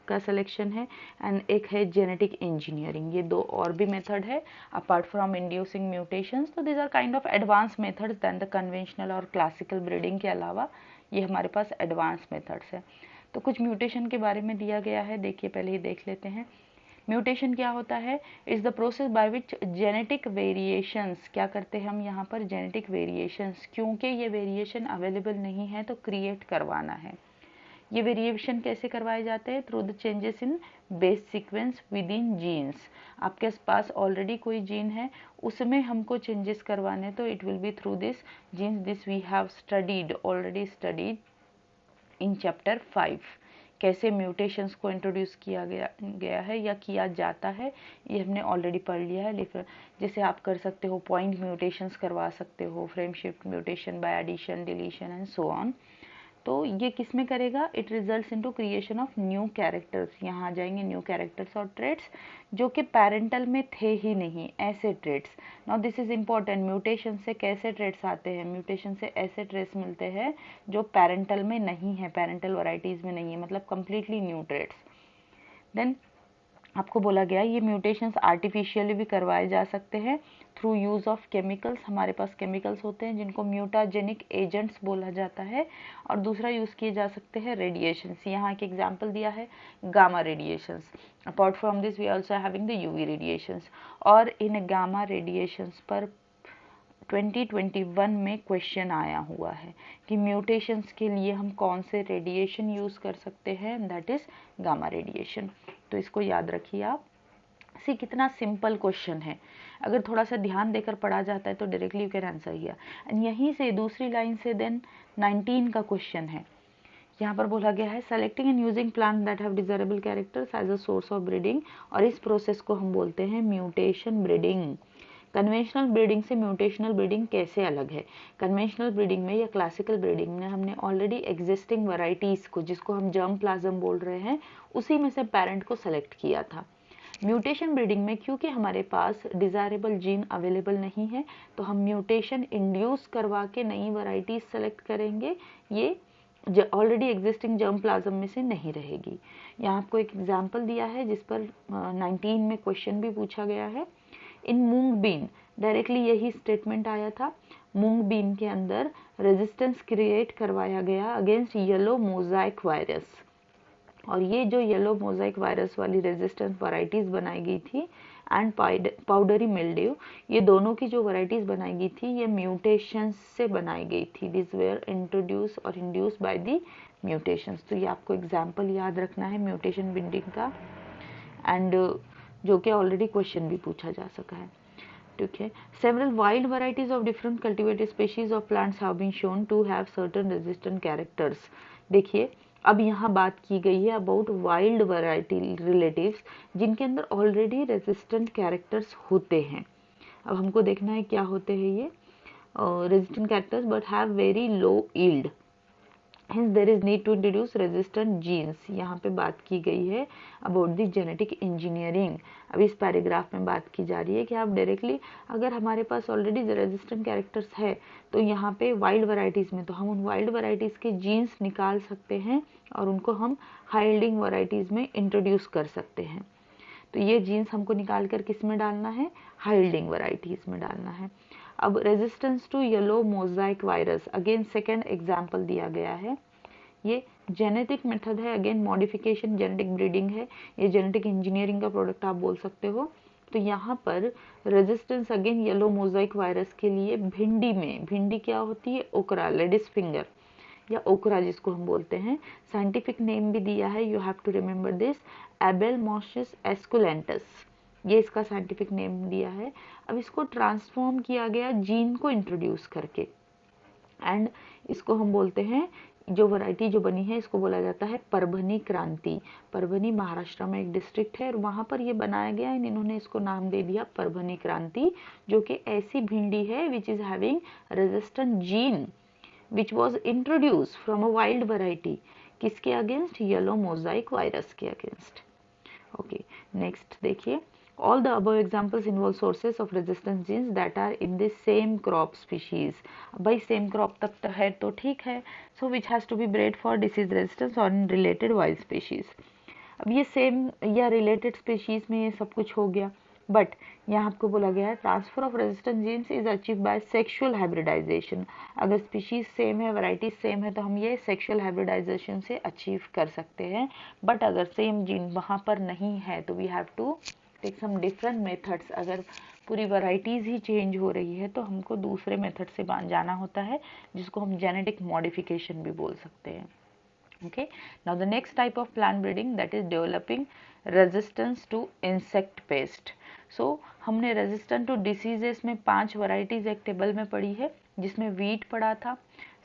का सिलेक्शन है एंड एक है जेनेटिक इंजीनियरिंग। ये 2 और भी मेथड है अपार्ट फ्रॉम इंड्यूसिंग म्यूटेशंस। तो these are kind of advance methods than the conventional और क्लासिकल ब्रीडिंग के अलावा ये हमारे पास एडवांस मेथड्स है। तो कुछ म्यूटेशन के बारे में दिया गया है, देखिए पहले ही देख लेते हैं। म्यूटेशन क्या होता है? Is the process by which genetic variations, क्या करते हैं हम यहाँ पर? जेनेटिक वेरिएशंस, क्योंकि ये वेरिएशन अवेलेबल नहीं है तो क्रिएट करवाना है। ये वेरिएशन कैसे करवाए जाते हैं? Through the changes in base sequence within genes. आपके पास ऑलरेडी कोई जीन है, उसमें हमको चेंजेस करवाने, तो it will be through this genes. This we have studied, already studied in chapter 5। कैसे म्यूटेशंस को इंट्रोड्यूस किया गया है या किया जाता है, ये हमने ऑलरेडी पढ़ लिया है। जैसे आप कर सकते हो पॉइंट म्यूटेशंस करवा सकते हो, frame shift mutation by addition, deletion and so on. तो ये किस में करेगा? It results into creation of new characters. यहाँ आ जाएंगे न्यू कैरेक्टर्स और ट्रेड्स जो कि पेरेंटल में थे ही नहीं, ऐसे traits. Now this is important, mutation से कैसे ट्रेड्स आते हैं? म्यूटेशन से ऐसे ट्रेड्स मिलते हैं जो पेरेंटल में नहीं है, पेरेंटल वैरायटीज में नहीं है, मतलब कंप्लीटली न्यू ट्रेड्स। देन आपको बोला गया ये म्यूटेशंस आर्टिफिशियली भी करवाए जा सकते हैं थ्रू यूज़ ऑफ केमिकल्स। हमारे पास केमिकल्स होते हैं जिनको म्यूटाजेनिक एजेंट्स बोला जाता है। और दूसरा यूज़ किए जा सकते हैं रेडिएशंस। यहाँ एक एग्जांपल दिया है gamma radiations. Apart from this we also having the UV radiations. और इन गामा रेडिएशंस पर 2021 में क्वेश्चन आया हुआ है कि म्यूटेशंस के लिए हम कौन से रेडिएशन यूज़ कर सकते हैं, दैट इज़ गामा रेडिएशन। तो इसको याद रखिए आप। सी कितना सिंपल क्वेश्चन है, अगर थोड़ा सा ध्यान देकर पढ़ा जाता है तो directly you can answer here. And यहीं से दूसरी लाइन से देन 19 का क्वेश्चन है। यहाँ पर बोला गया है selecting and using plant that have desirable characters as a source of breeding. और इस प्रोसेस को हम बोलते हैं म्यूटेशन ब्रीडिंग। कन्वेंशनल ब्रीडिंग से म्यूटेशनल ब्रीडिंग कैसे अलग है? कन्वेंशनल ब्रीडिंग में या क्लासिकल ब्रीडिंग में हमने ऑलरेडी एग्जिस्टिंग वैरायटीज को, जिसको हम जर्म प्लाज्म बोल रहे हैं, उसी में से पेरेंट को सेलेक्ट किया था। म्यूटेशन ब्रीडिंग में क्योंकि हमारे पास डिजायरेबल जीन अवेलेबल नहीं है, तो हम म्यूटेशन इंड्यूस करवा के नई वैरायटीज सेलेक्ट करेंगे, ये ऑलरेडी एग्जिस्टिंग जर्म प्लाज्म में से नहीं रहेगी। यहाँ आपको एक एग्जाम्पल दिया है जिस पर 19 में क्वेश्चन भी पूछा गया है। इन मूंग बीन डायरेक्टली यही स्टेटमेंट आया था। मूंग बीन के अंदर रेजिस्टेंस क्रिएट करवाया गया अगेंस्ट येलो मोजाइक वायरस। और ये जो येलो मोजाइक वायरस वाली रेजिस्टेंस वैरायटीज बनाई गई थी एंड पाउडरी मिल्ड्यू, ये दोनों की जो वैरायटीज बनाई गई थी ये म्यूटेशंस से बनाई गई थी। दिस वेयर इंट्रोड्यूस और इंड्यूस बाय द म्यूटेशंस। तो ये आपको एग्जाम्पल याद रखना है म्यूटेशन ब्रीडिंग का, एंड जो कि ऑलरेडी क्वेश्चन भी पूछा जा सका है। ठीक है, several wild varieties of different cultivated species of plants have been shown to have certain resistant characters. देखिए अब यहाँ बात की गई है अबाउट वाइल्ड वैरायटी रिलेटिव्स जिनके अंदर ऑलरेडी रेजिस्टेंट कैरेक्टर्स होते हैं। अब हमको देखना है क्या होते हैं ये resistant characters but have very low yield, hence there is need to introduce resistant genes। यहाँ पे बात की गई है about the genetic engineering। अब इस पैराग्राफ में बात की जा रही है कि आप डायरेक्टली अगर हमारे पास ऑलरेडी रेजिस्टेंट कैरेक्टर्स है तो यहाँ पे वाइल्ड वैरायटीज़ में तो हम उन वाइल्ड वैरायटीज़ के जीन्स निकाल सकते हैं और उनको हम हाई यील्डिंग वैरायटीज़ में इंट्रोड्यूस कर सकते हैं। तो ये जीन्स हमको निकाल कर किस में डालना है? हाई यील्डिंग वैरायटीज़ में डालना है। अब resistance to yellow mosaic virus, again second example दिया गया है। ये जेनेटिक मेथड है, अगेन मॉडिफिकेशन जेनेटिक ब्रीडिंग है, ये जेनेटिक इंजीनियरिंग का प्रोडक्ट आप बोल सकते हो। तो यहाँ पर resistance again yellow mosaic virus के लिए भिंडी में, भिंडी क्या होती है? ओकरा, लेडीज फिंगर या ओकरा जिसको हम बोलते हैं। साइंटिफिक नेम भी दिया है, you have to remember this, Abelmoschus esculentus, ये इसका साइंटिफिक नेम दिया है। अब इसको ट्रांसफॉर्म किया गया जीन को इंट्रोड्यूस करके, एंड इसको हम बोलते हैं, जो वैरायटी जो बनी है इसको बोला जाता है परभनी क्रांति। परभनी महाराष्ट्र में एक डिस्ट्रिक्ट है और वहाँ पर ये बनाया गया है, इन्होंने इसको नाम दे दिया परभनी क्रांति, जो कि ऐसी भिंडी है which is having resistant gene which was introduce from a wild variety, किसके अगेंस्ट? येलो मोजाइक वायरस के अगेंस्ट। ओके, नेक्स्ट देखिए, all the above examples involve sources of resistance genes that are in the same crop species। भाई सेम क्रॉप तक तो है तो ठीक है, so which has to be bred for disease resistance or in related wild species। अब ये सेम या रिलेटेड स्पीशीज में ये सब कुछ हो गया, बट यहाँ आपको बोला गया है transfer of resistant genes is achieve by sexual hybridization. अगर स्पीशीज सेम है, वैरायटी सेम है, तो हम ये सेक्सुअल हाइब्रिडाइजेशन से अचीव कर सकते हैं। बट अगर सेम जीन वहाँ पर नहीं है तो we have to take some different methods. अगर पूरी वैराइटीज़ ही चेंज हो रही है तो हमको दूसरे मेथड से जाना होता है, जिसको हम जेनेटिक मॉडिफिकेशन भी बोल सकते हैं। Okay, now the next type of plant breeding, that is developing resistance to insect pest. So हमने resistant to diseases में 5 varieties एक टेबल में पढ़ी है, जिसमें wheat पढ़ा था।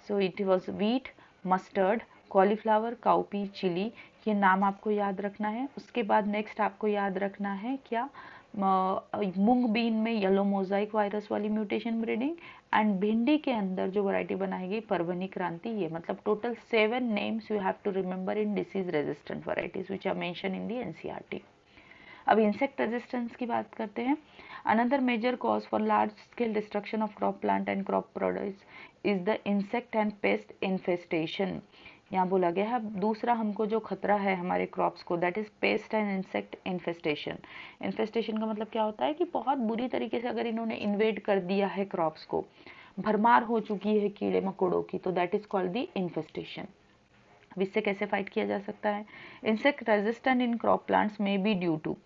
So it was wheat, mustard, cauliflower, cowpea, chili, ये नाम आपको याद रखना है। उसके बाद नेक्स्ट आपको याद रखना है क्या, मूंग बीन में येलो मोजाइक वायरस वाली म्यूटेशन ब्रीडिंग, एंड भिंडी के अंदर जो वैरायटी बनाएगी परवनी क्रांति। ये मतलब total 7 names you have to remember in disease resistant varieties which are mention in the NCERT. अब इंसेक्ट रेजिस्टेंस की बात करते हैं। Another major cause for large scale destruction of crop plant and crop produce is the insect and pest infestation. यहाँ बोला गया है दूसरा हमको जो खतरा है हमारे क्रॉप्स को, that is paste and insect infestation. Infestation का मतलब क्या होता है कि बहुत बुरी तरीके से अगर इन्होंने इन्वेड कर दिया है क्रॉप्स को, भरमार हो चुकी है कीड़े मकोड़ों की, तो that is called the infestation. अब इससे कैसे फाइट किया जा सकता है? Insect resistant in crop plants में बी ड्यू टू,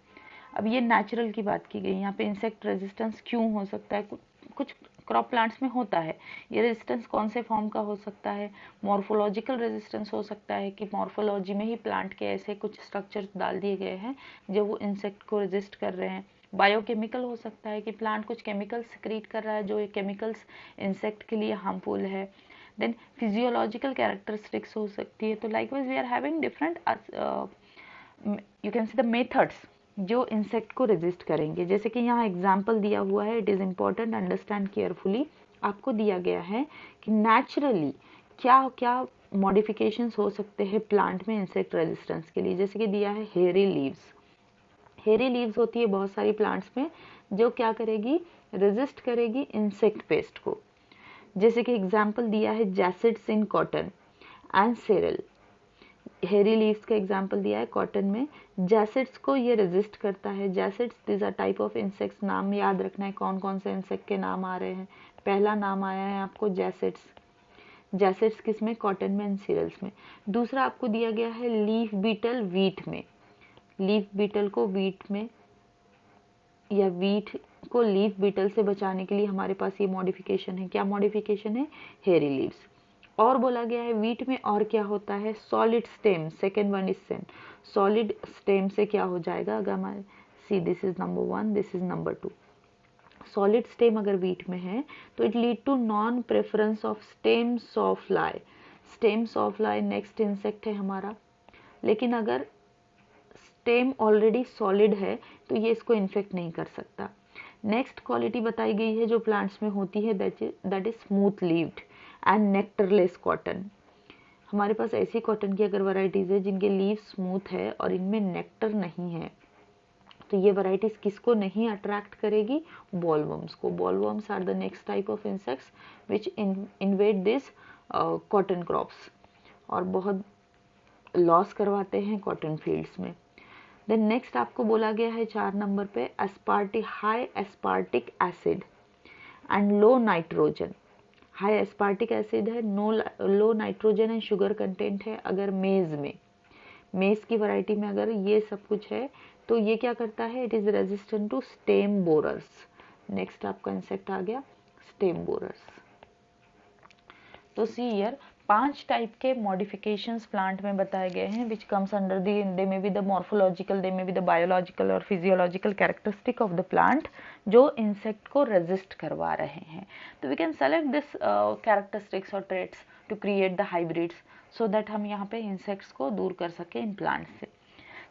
अब ये नेचुरल की बात की गई, यहाँ पे इंसेक्ट रेजिस्टेंस क्यों हो सकता है? कुछ क्रॉप प्लांट्स में होता है। ये रेजिस्टेंस कौन से फॉर्म का हो सकता है? मॉर्फोलॉजिकल रेजिस्टेंस हो सकता है कि मॉर्फोलॉजी में ही प्लांट के ऐसे कुछ स्ट्रक्चर्स डाल दिए गए हैं जो वो इंसेक्ट को रेजिस्ट कर रहे हैं। बायोकेमिकल हो सकता है कि प्लांट कुछ केमिकल्स सिक्रीट कर रहा है जो ये केमिकल्स इंसेक्ट के लिए हार्मफुल है। देन फिजियोलॉजिकल कैरेक्टरिस्टिक्स हो सकती है। तो likewise we are having different you can see the methods जो इंसेक्ट को रेजिस्ट करेंगे। जैसे कि यहाँ एग्जाम्पल दिया हुआ है, it is important understand carefully. आपको दिया गया है कि नेचुरली क्या क्या मॉडिफिकेशंस हो सकते हैं प्लांट में इंसेक्ट रेजिस्टेंस के लिए। जैसे कि दिया है हेरी लीव्स। हेरी लीव्स होती है बहुत सारी प्लांट्स में जो क्या करेगी, रेजिस्ट करेगी इंसेक्ट पेस्ट को। जैसे कि एग्जाम्पल दिया है jassids in cotton and cereal. हेरी लीव्स का एग्जाम्पल दिया है कॉटन में, जैसिड्स को ये रेजिस्ट करता है। Jassids this are type of insects. नाम याद रखना है कौन कौन से इंसेक्ट के नाम आ रहे हैं। पहला नाम आया है आपको जैसिड्स। जैसिड्स किस में? कॉटन में एंड सीरियल्स में। दूसरा आपको दिया गया है लीफ बीटल व्हीट में। लीफ बीटल को व्हीट में या व्हीट को लीफ बीटल से बचाने के लिए हमारे पास ये मॉडिफिकेशन है। क्या मॉडिफिकेशन है? हेरी लीव्स। और बोला गया है व्हीट में और क्या होता है, solid stem. Second one is same, solid stem से क्या हो जाएगा, अगर हमारे see this is number 1, this is number 2। Solid stem अगर व्हीट में है तो it lead to non preference of stem sawfly. Stem sawfly next insect है हमारा, लेकिन अगर स्टेम ऑलरेडी सॉलिड है तो ये इसको इन्फेक्ट नहीं कर सकता। नेक्स्ट क्वालिटी बताई गई है जो प्लांट्स में होती है, that is smooth levied and nectarless cotton. हमारे पास ऐसी कॉटन की अगर वैरायटीज है जिनके लीव स्मूथ है और इनमें नेक्टर नहीं है, तो ये वैरायटीज किसको नहीं अट्रैक्ट करेगी? बॉलवर्म्स को। Bollworms are the next type of insects which invade this cotton crops और बहुत लॉस करवाते हैं कॉटन फील्ड्स में। देन नेक्स्ट आपको बोला गया है 4 नंबर पे high aspartic acid and low nitrogen. High aspartic acid है, low nitrogen and sugar content है। अगर मेज की वैरायटी में अगर ये सब कुछ है तो ये क्या करता है, it is resistant to stem borers. Next आपका इंसेक्ट आ गया स्टेम बोरर्स। तो सी हियर 5 टाइप के मॉडिफिकेशंस प्लांट में बताए गए हैं which comes under they may be the morphological, they may be the biological और physiological characteristic of the plant जो इंसेक्ट को रेजिस्ट करवा रहे हैं। तो we can select this characteristics और traits to create the hybrids so that हम यहाँ पे इंसेक्ट्स को दूर कर सकें इन प्लांट्स से।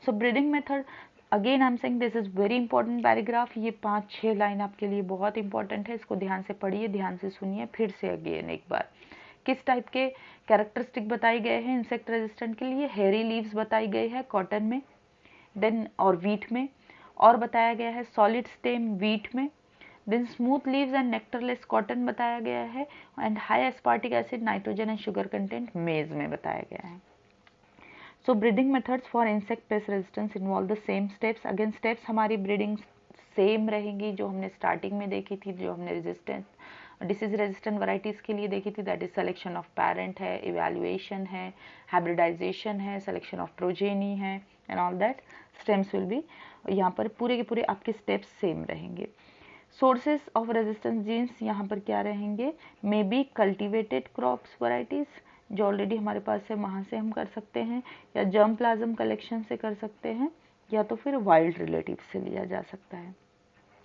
So breeding method, again I am saying this is very important paragraph. ये 5-6 लाइन आपके लिए बहुत इंपॉर्टेंट है, इसको ध्यान से पढ़िए, ध्यान से सुनिए फिर से अगेन एक बार। किस टाइप के कैरेक्टरिस्टिक बताए गए हैं इंसेक्ट रेजिस्टेंट के लिए? हेरी लीव्स बताई गई है कॉटन में, देन और व्हीट में, और बताया गया है सॉलिड स्टेम व्हीट में, then smooth leaves and nectarless cotton बताया गया है, and high aspartic acid, nitrogen and sugar content maize में बताया गया है। So breeding methods for insect pest resistance involve the same steps. Again steps हमारी ब्रीडिंग सेम रहेंगी जो हमने स्टार्टिंग में देखी थी, जो हमने डिसीज रेजिस्टेंट वैरायटीज़ के लिए देखी थी, that is selection of parent है, इवैल्यूएशन है, हाइब्रिडाइजेशन है, सिलेक्शन ऑफ प्रोजेनी है and all that stems will be, यहाँ पर पूरे के पूरे आपके स्टेप्स सेम रहेंगे। सोर्सेस ऑफ रेजिस्टेंस जीन्स यहाँ पर क्या रहेंगे, may be cultivated crops varieties जो ऑलरेडी हमारे पास है वहाँ से हम कर सकते हैं, या जर्म प्लाज्म कलेक्शन से कर सकते हैं, या तो फिर वाइल्ड रिलेटिव से लिया जा सकता है।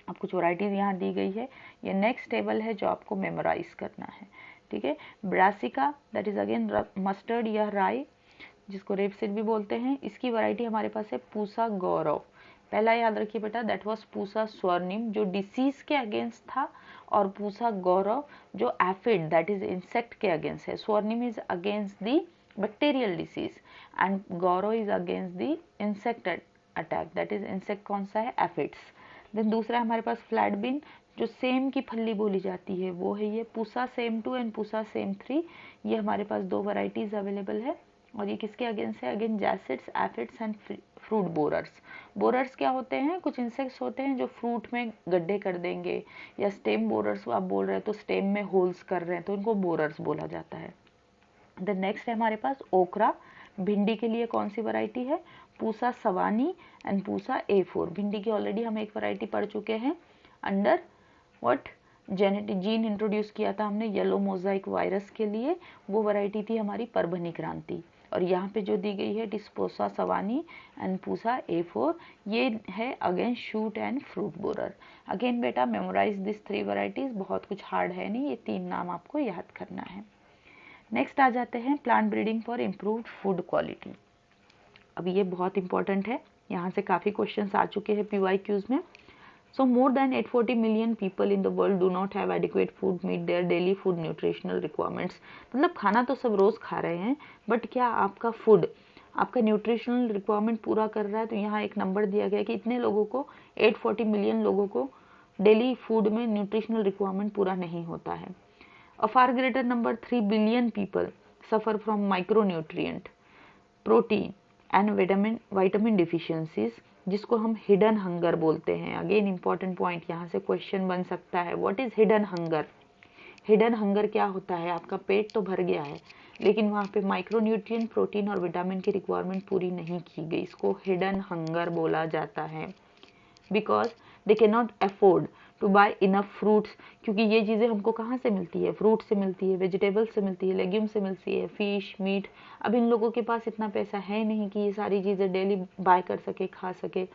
अब कुछ वैराइटीज़ यहाँ दी गई है, ये नेक्स्ट टेबल है जो आपको मेमोराइज करना है, ठीक है। Brassica that is again mustard या राई, जिसको रेपसीड भी बोलते हैं, इसकी वैरायटी हमारे पास है पूसा गौरव। पहला याद रखिए बेटा, दैट वाज पूसा स्वर्णिम जो डिसीज के अगेंस्ट था, और पूसा गौरव जो एफिड दैट इज इंसेक्ट के अगेंस्ट है। स्वर्णिम is against the bacterial disease and Gaurav is against the insect attack, that is insect कौन सा है, एफिड्स। देन दूसरा हमारे पास फ्लैट बीन जो सेम की फली बोली जाती है वो है ये Pusa same 2 and Pusa same 3, ये हमारे पास दो वैरायटीज अवेलेबल है, और ये किसके अगेंस्ट है, again jassids, aphids and fruit borers. Borers क्या होते हैं, कुछ इंसेक्ट्स होते हैं जो फ्रूट में गड्ढे कर देंगे, या स्टेम बोरर्स आप बोल रहे हैं तो स्टेम में होल्स कर रहे हैं तो इनको बोरर्स बोला जाता है। द नेक्स्ट है हमारे पास ओकरा, भिंडी के लिए कौन सी वैरायटी है, पूसा सवानी एंड पूसा A4। भिंडी की ऑलरेडी हम एक वैरायटी पढ़ चुके हैं, under what genetic gene introduce किया था हमने येलो मोजाइक वायरस के लिए, वो वैरायटी थी हमारी परभनी क्रांति। और यहाँ पे जो दी गई है डिस्पोसा सवानी एंड पूसा A4, ये है again shoot and fruit borer. Again बेटा मेमोराइज दिस 3 वैरायटीज, बहुत कुछ हार्ड है नहीं, ये 3 नाम आपको याद करना है। नेक्स्ट आ जाते हैं plant breeding for improved food quality. अब ये बहुत इंपॉर्टेंट है, यहाँ से काफ़ी क्वेश्चंस आ चुके हैं PYQs में। So more than 840 million people in the world do not have adequate food meet their daily food nutritional requirements। मतलब खाना तो सब रोज़ खा रहे हैं, बट क्या आपका फूड आपका न्यूट्रिशनल रिक्वायरमेंट पूरा कर रहा है? तो यहाँ एक नंबर दिया गया कि इतने लोगों को 840 मिलियन लोगों को डेली फूड में न्यूट्रिशनल रिक्वायरमेंट पूरा नहीं होता है। A far greater number 3 billion people suffer from micronutrient, protein and vitamin deficiencies, जिसको हम हिडन हंगर बोलते हैं। अगेन इंपॉर्टेंट पॉइंट, यहाँ से क्वेश्चन बन सकता है, what is hidden hunger. Hidden hunger क्या होता है, आपका पेट तो भर गया है लेकिन वहाँ पे माइक्रोन्यूट्रिएंट, प्रोटीन और विटामिन की रिक्वायरमेंट पूरी नहीं की गई, इसको हिडन हंगर बोला जाता है। Because they can not afford to buy enough fruits, क्योंकि ये चीज़ें हमको कहाँ से मिलती है, फ्रूट से मिलती है, वेजिटेबल से मिलती है, लेग्यूम से मिलती है, फिश, मीट। अब इन लोगों के पास इतना पैसा है नहीं कि ये सारी चीज़ें डेली बाय कर सके, खा सके।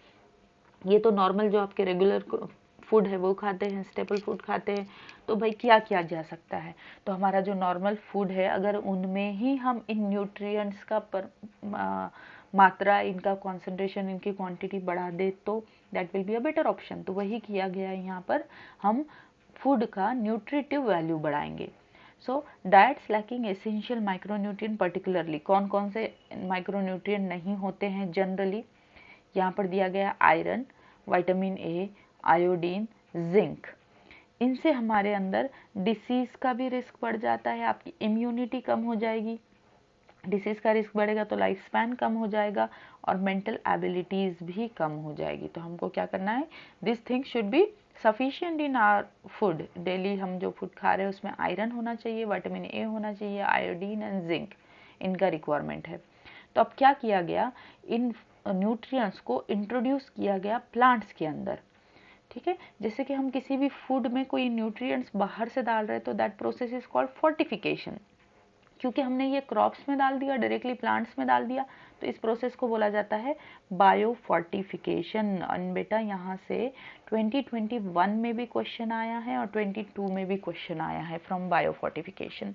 ये तो नॉर्मल जो आपके रेगुलर फूड है वो खाते हैं, स्टेपल फूड खाते हैं। तो भाई क्या किया जा सकता है, तो हमारा जो नॉर्मल फूड है अगर उनमें ही हम इन न्यूट्रिएंट्स का मात्रा, इनका कॉन्सेंट्रेशन, इनकी क्वांटिटी बढ़ा दे तो that will be a better option. तो वही किया गया है, यहाँ पर हम फूड का न्यूट्रिटिव वैल्यू बढ़ाएंगे। So diets lacking essential micronutrient, particularly कौन कौन से माइक्रोन्यूट्रिएंट नहीं होते हैं जनरली, यहाँ पर दिया गया iron, vitamin A, iodine, zinc. इनसे हमारे अंदर डिसीज का भी रिस्क बढ़ जाता है, आपकी इम्यूनिटी कम हो जाएगी, डिसीज का रिस्क बढ़ेगा तो लाइफ स्पैन कम हो जाएगा, और मेंटल एबिलिटीज भी कम हो जाएगी। तो हमको क्या करना है, this thing should be sufficient in our food. Daily हम जो फूड खा रहे हैं उसमें आयरन होना चाहिए, विटामिन A होना चाहिए, आयोडीन एंड जिंक, इनका रिक्वायरमेंट है। तो अब क्या किया गया, इन न्यूट्रिएंट्स को इंट्रोड्यूस किया गया प्लांट्स के अंदर, ठीक है। जैसे कि हम किसी भी फूड में कोई न्यूट्रिएंट्स बाहर से डाल रहे हैं तो that process is called fortification. क्योंकि हमने ये क्रॉप्स में डाल दिया, डायरेक्टली प्लांट्स में डाल दिया, तो इस प्रोसेस को बोला जाता है बायो फोर्टिफिकेशन। बेटा यहाँ से 2021 में भी क्वेश्चन आया है और 22 में भी क्वेश्चन आया है फ्रॉम बायो फोर्टिफिकेशन।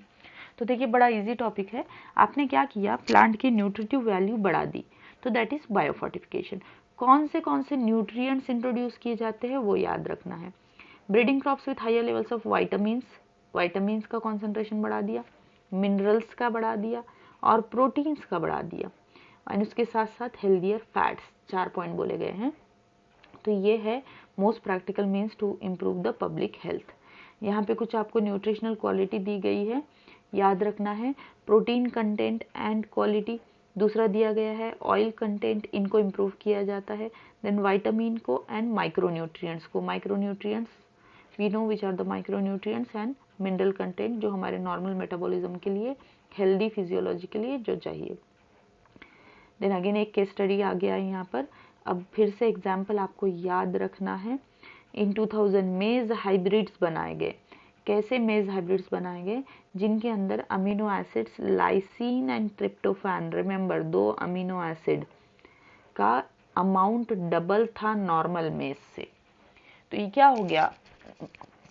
तो देखिए बड़ा इजी टॉपिक है, आपने क्या किया, प्लांट की न्यूट्रिटिव वैल्यू बढ़ा दी, तो दैट इज बायो फोर्टिफिकेशन। कौन से न्यूट्रिएंट्स इंट्रोड्यूस किए जाते हैं वो याद रखना है। Breeding crops with higher levels of vitamins का कॉन्सेंट्रेशन बढ़ा दिया, मिनरल्स का बढ़ा दिया, और प्रोटीन्स का बढ़ा दिया, और उसके साथ साथ हेल्दियर फैट्स, 4 पॉइंट बोले गए हैं। तो ये है most practical means to improve the public health. यहाँ पे कुछ आपको न्यूट्रिशनल क्वालिटी दी गई है, याद रखना है, प्रोटीन कंटेंट एंड क्वालिटी, दूसरा दिया गया है ऑयल कंटेंट, इनको इम्प्रूव किया जाता है। देन विटामिन को एंड माइक्रोन्यूट्रिएंट्स को, micronutrients we know which are the micronutrients and mineral content जो हमारे नॉर्मल मेटाबॉलिज्म के लिए, हेल्दी फिजियोलॉजी के लिए जो चाहिए। देन अगेन एक केस स्टडी आ गया है यहाँ पर। अब फिर से एग्जाम्पल आपको याद रखना है। इन 2000 मेज हाइब्रिड्स बनाए गए। कैसे मेज हाइब्रिड्स बनाए गए? जिनके अंदर amino acids lysine and tryptophan, remember 2 amino acid का अमाउंट डबल था नॉर्मल मेज से। तो ये क्या हो गया,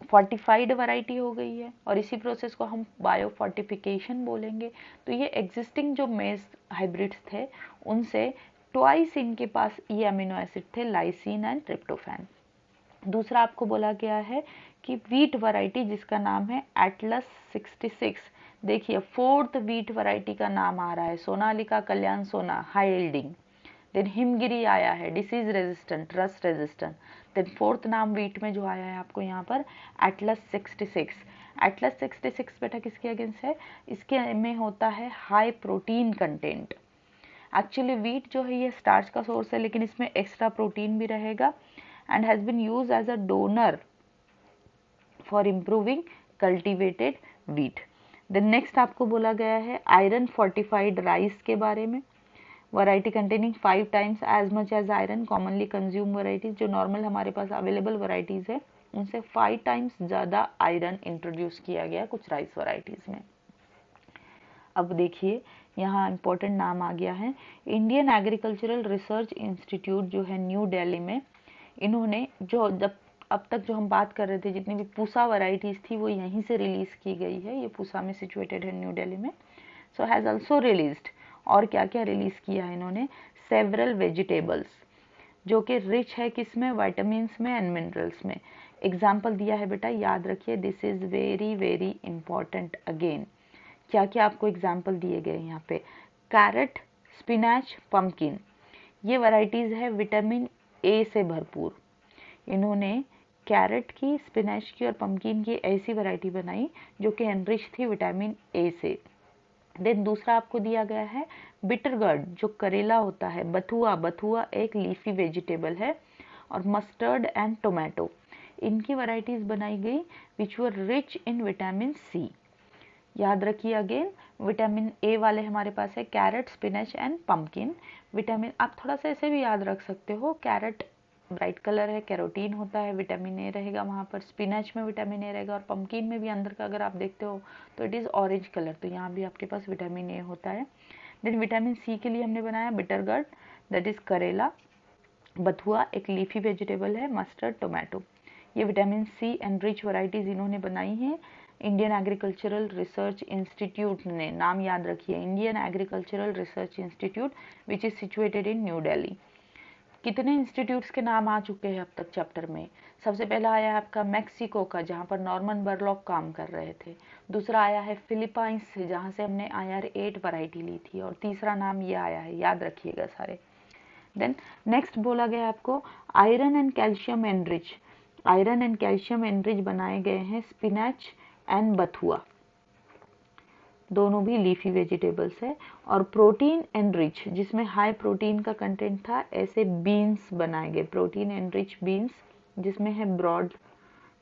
फोर्टिफाइड वैरायटी हो गई है, और इसी प्रोसेस को हम बायोफोर्टिफिकेशन बोलेंगे। तो ये एग्जिस्टिंग जो मेज हाइब्रिड्स थे उनसे ट्वाइस इनके पास ये अमीनो एसिड थे, लाइसिन एंड ट्रिप्टोफैन। दूसरा आपको बोला गया है कि व्हीट वैरायटी जिसका नाम है एटलस 66, देखिए 4th व्हीट वैरायटी का नाम आ रहा है, सोनालिका कल्याण सोना, हाई यील्डिंग। देन हिमगिरी आया है, disease resistant, rust resistant. Then 4th नाम व्हीट में जो आया है आपको यहाँ पर एटलस 66। एटलस 66 बेटा किसके अगेंस्ट है? इसके में होता है high protein content. Actually wheat जो है ये स्टार्च का सोर्स है, लेकिन इसमें एक्स्ट्रा प्रोटीन भी रहेगा and has been used as a donor for improving cultivated wheat. Then next आपको बोला गया है आयरन फोर्टिफाइड राइस के बारे में। Variety containing 5 times as much as iron, commonly consume varieties, जो नॉर्मल हमारे पास अवेलेबल वैरायटीज है उनसे 5 टाइम्स ज़्यादा आयरन इंट्रोड्यूस किया गया कुछ राइस वैरायटीज में। अब देखिए यहाँ इंपॉर्टेंट नाम आ गया है, इंडियन एग्रीकल्चरल रिसर्च इंस्टीट्यूट जो है न्यू दिल्ली में, इन्होंने जो जब अब तक जो हम बात कर रहे थे जितनी भी पूसा वैरायटीज थी वो यहीं से रिलीज की गई है, ये पूसा में सिचुएटेड है न्यू दिल्ली में। सो हैज आल्सो रिलीज्ड, और क्या क्या रिलीज किया है इन्होंने, सेवरल वेजिटेबल्स जो कि रिच है किसमें, विटामिन में एंड मिनरल्स में। एग्जाम्पल दिया है बेटा, याद रखिए, this is very very important. Again क्या क्या आपको एग्जाम्पल दिए गए यहाँ पे, कैरेट, स्पिनच, पम्पकिन, ये वैरायटीज है विटामिन ए से भरपूर। इन्होंने कैरेट की, स्पिनच की और पम्पकिन की ऐसी वैरायटी बनाई जो कि एनरिच थी विटामिन ए से। देन दूसरा आपको दिया गया है बिटर गर्ड, जो करेला होता है, बथुआ, बथुआ एक लीफी वेजिटेबल है, और मस्टर्ड एंड टोमेटो, इनकी वैरायटीज बनाई गई विच were rich in vitamin C. याद रखिए अगेन, विटामिन ए वाले हमारे पास है carrot, spinach and pumpkin. Vitamin आप थोड़ा सा ऐसे भी याद रख सकते हो, कैरेट ब्राइट कलर है, कैरोटीन होता है, विटामिन ए रहेगा वहाँ पर, स्पिनच में विटामिन ए रहेगा, और पम्पकिन में भी अंदर का अगर आप देखते हो तो इट इज़ ऑरेंज कलर, तो यहाँ भी आपके पास विटामिन ए होता है। देन विटामिन सी के लिए हमने बनाया बिटर गर्ड, दैट इज़ करेला, बथुआ एक लीफी वेजिटेबल है, मस्टर्ड, टोमेटो, ये vitamin C and rich varieties इन्होंने बनाई हैं। इंडियन एग्रीकल्चरल रिसर्च इंस्टीट्यूट ने, नाम याद रखिए, Indian agricultural research institute which is situated in new Delhi. कितने इंस्टीट्यूट्स के नाम आ चुके हैं अब तक चैप्टर में? सबसे पहला आया है आपका मैक्सिको का, जहाँ पर नॉर्मन बर्लॉक काम कर रहे थे। दूसरा आया है फिलीपाइंस से, जहाँ से हमने IR8 वैरायटी ली थी, और तीसरा नाम ये आया है, याद रखिएगा सारे। देन नेक्स्ट बोला गया आपको iron and calcium enrich, iron and calcium enrich बनाए गए हैं स्पिनच एंड बथुआ, दोनों भी लीफी वेजिटेबल्स है। और प्रोटीन एनरिच, जिसमें हाई प्रोटीन का कंटेंट था, ऐसे बीन्स बनाए गए, प्रोटीन एनरिच बीन्स, जिसमें है ब्रॉड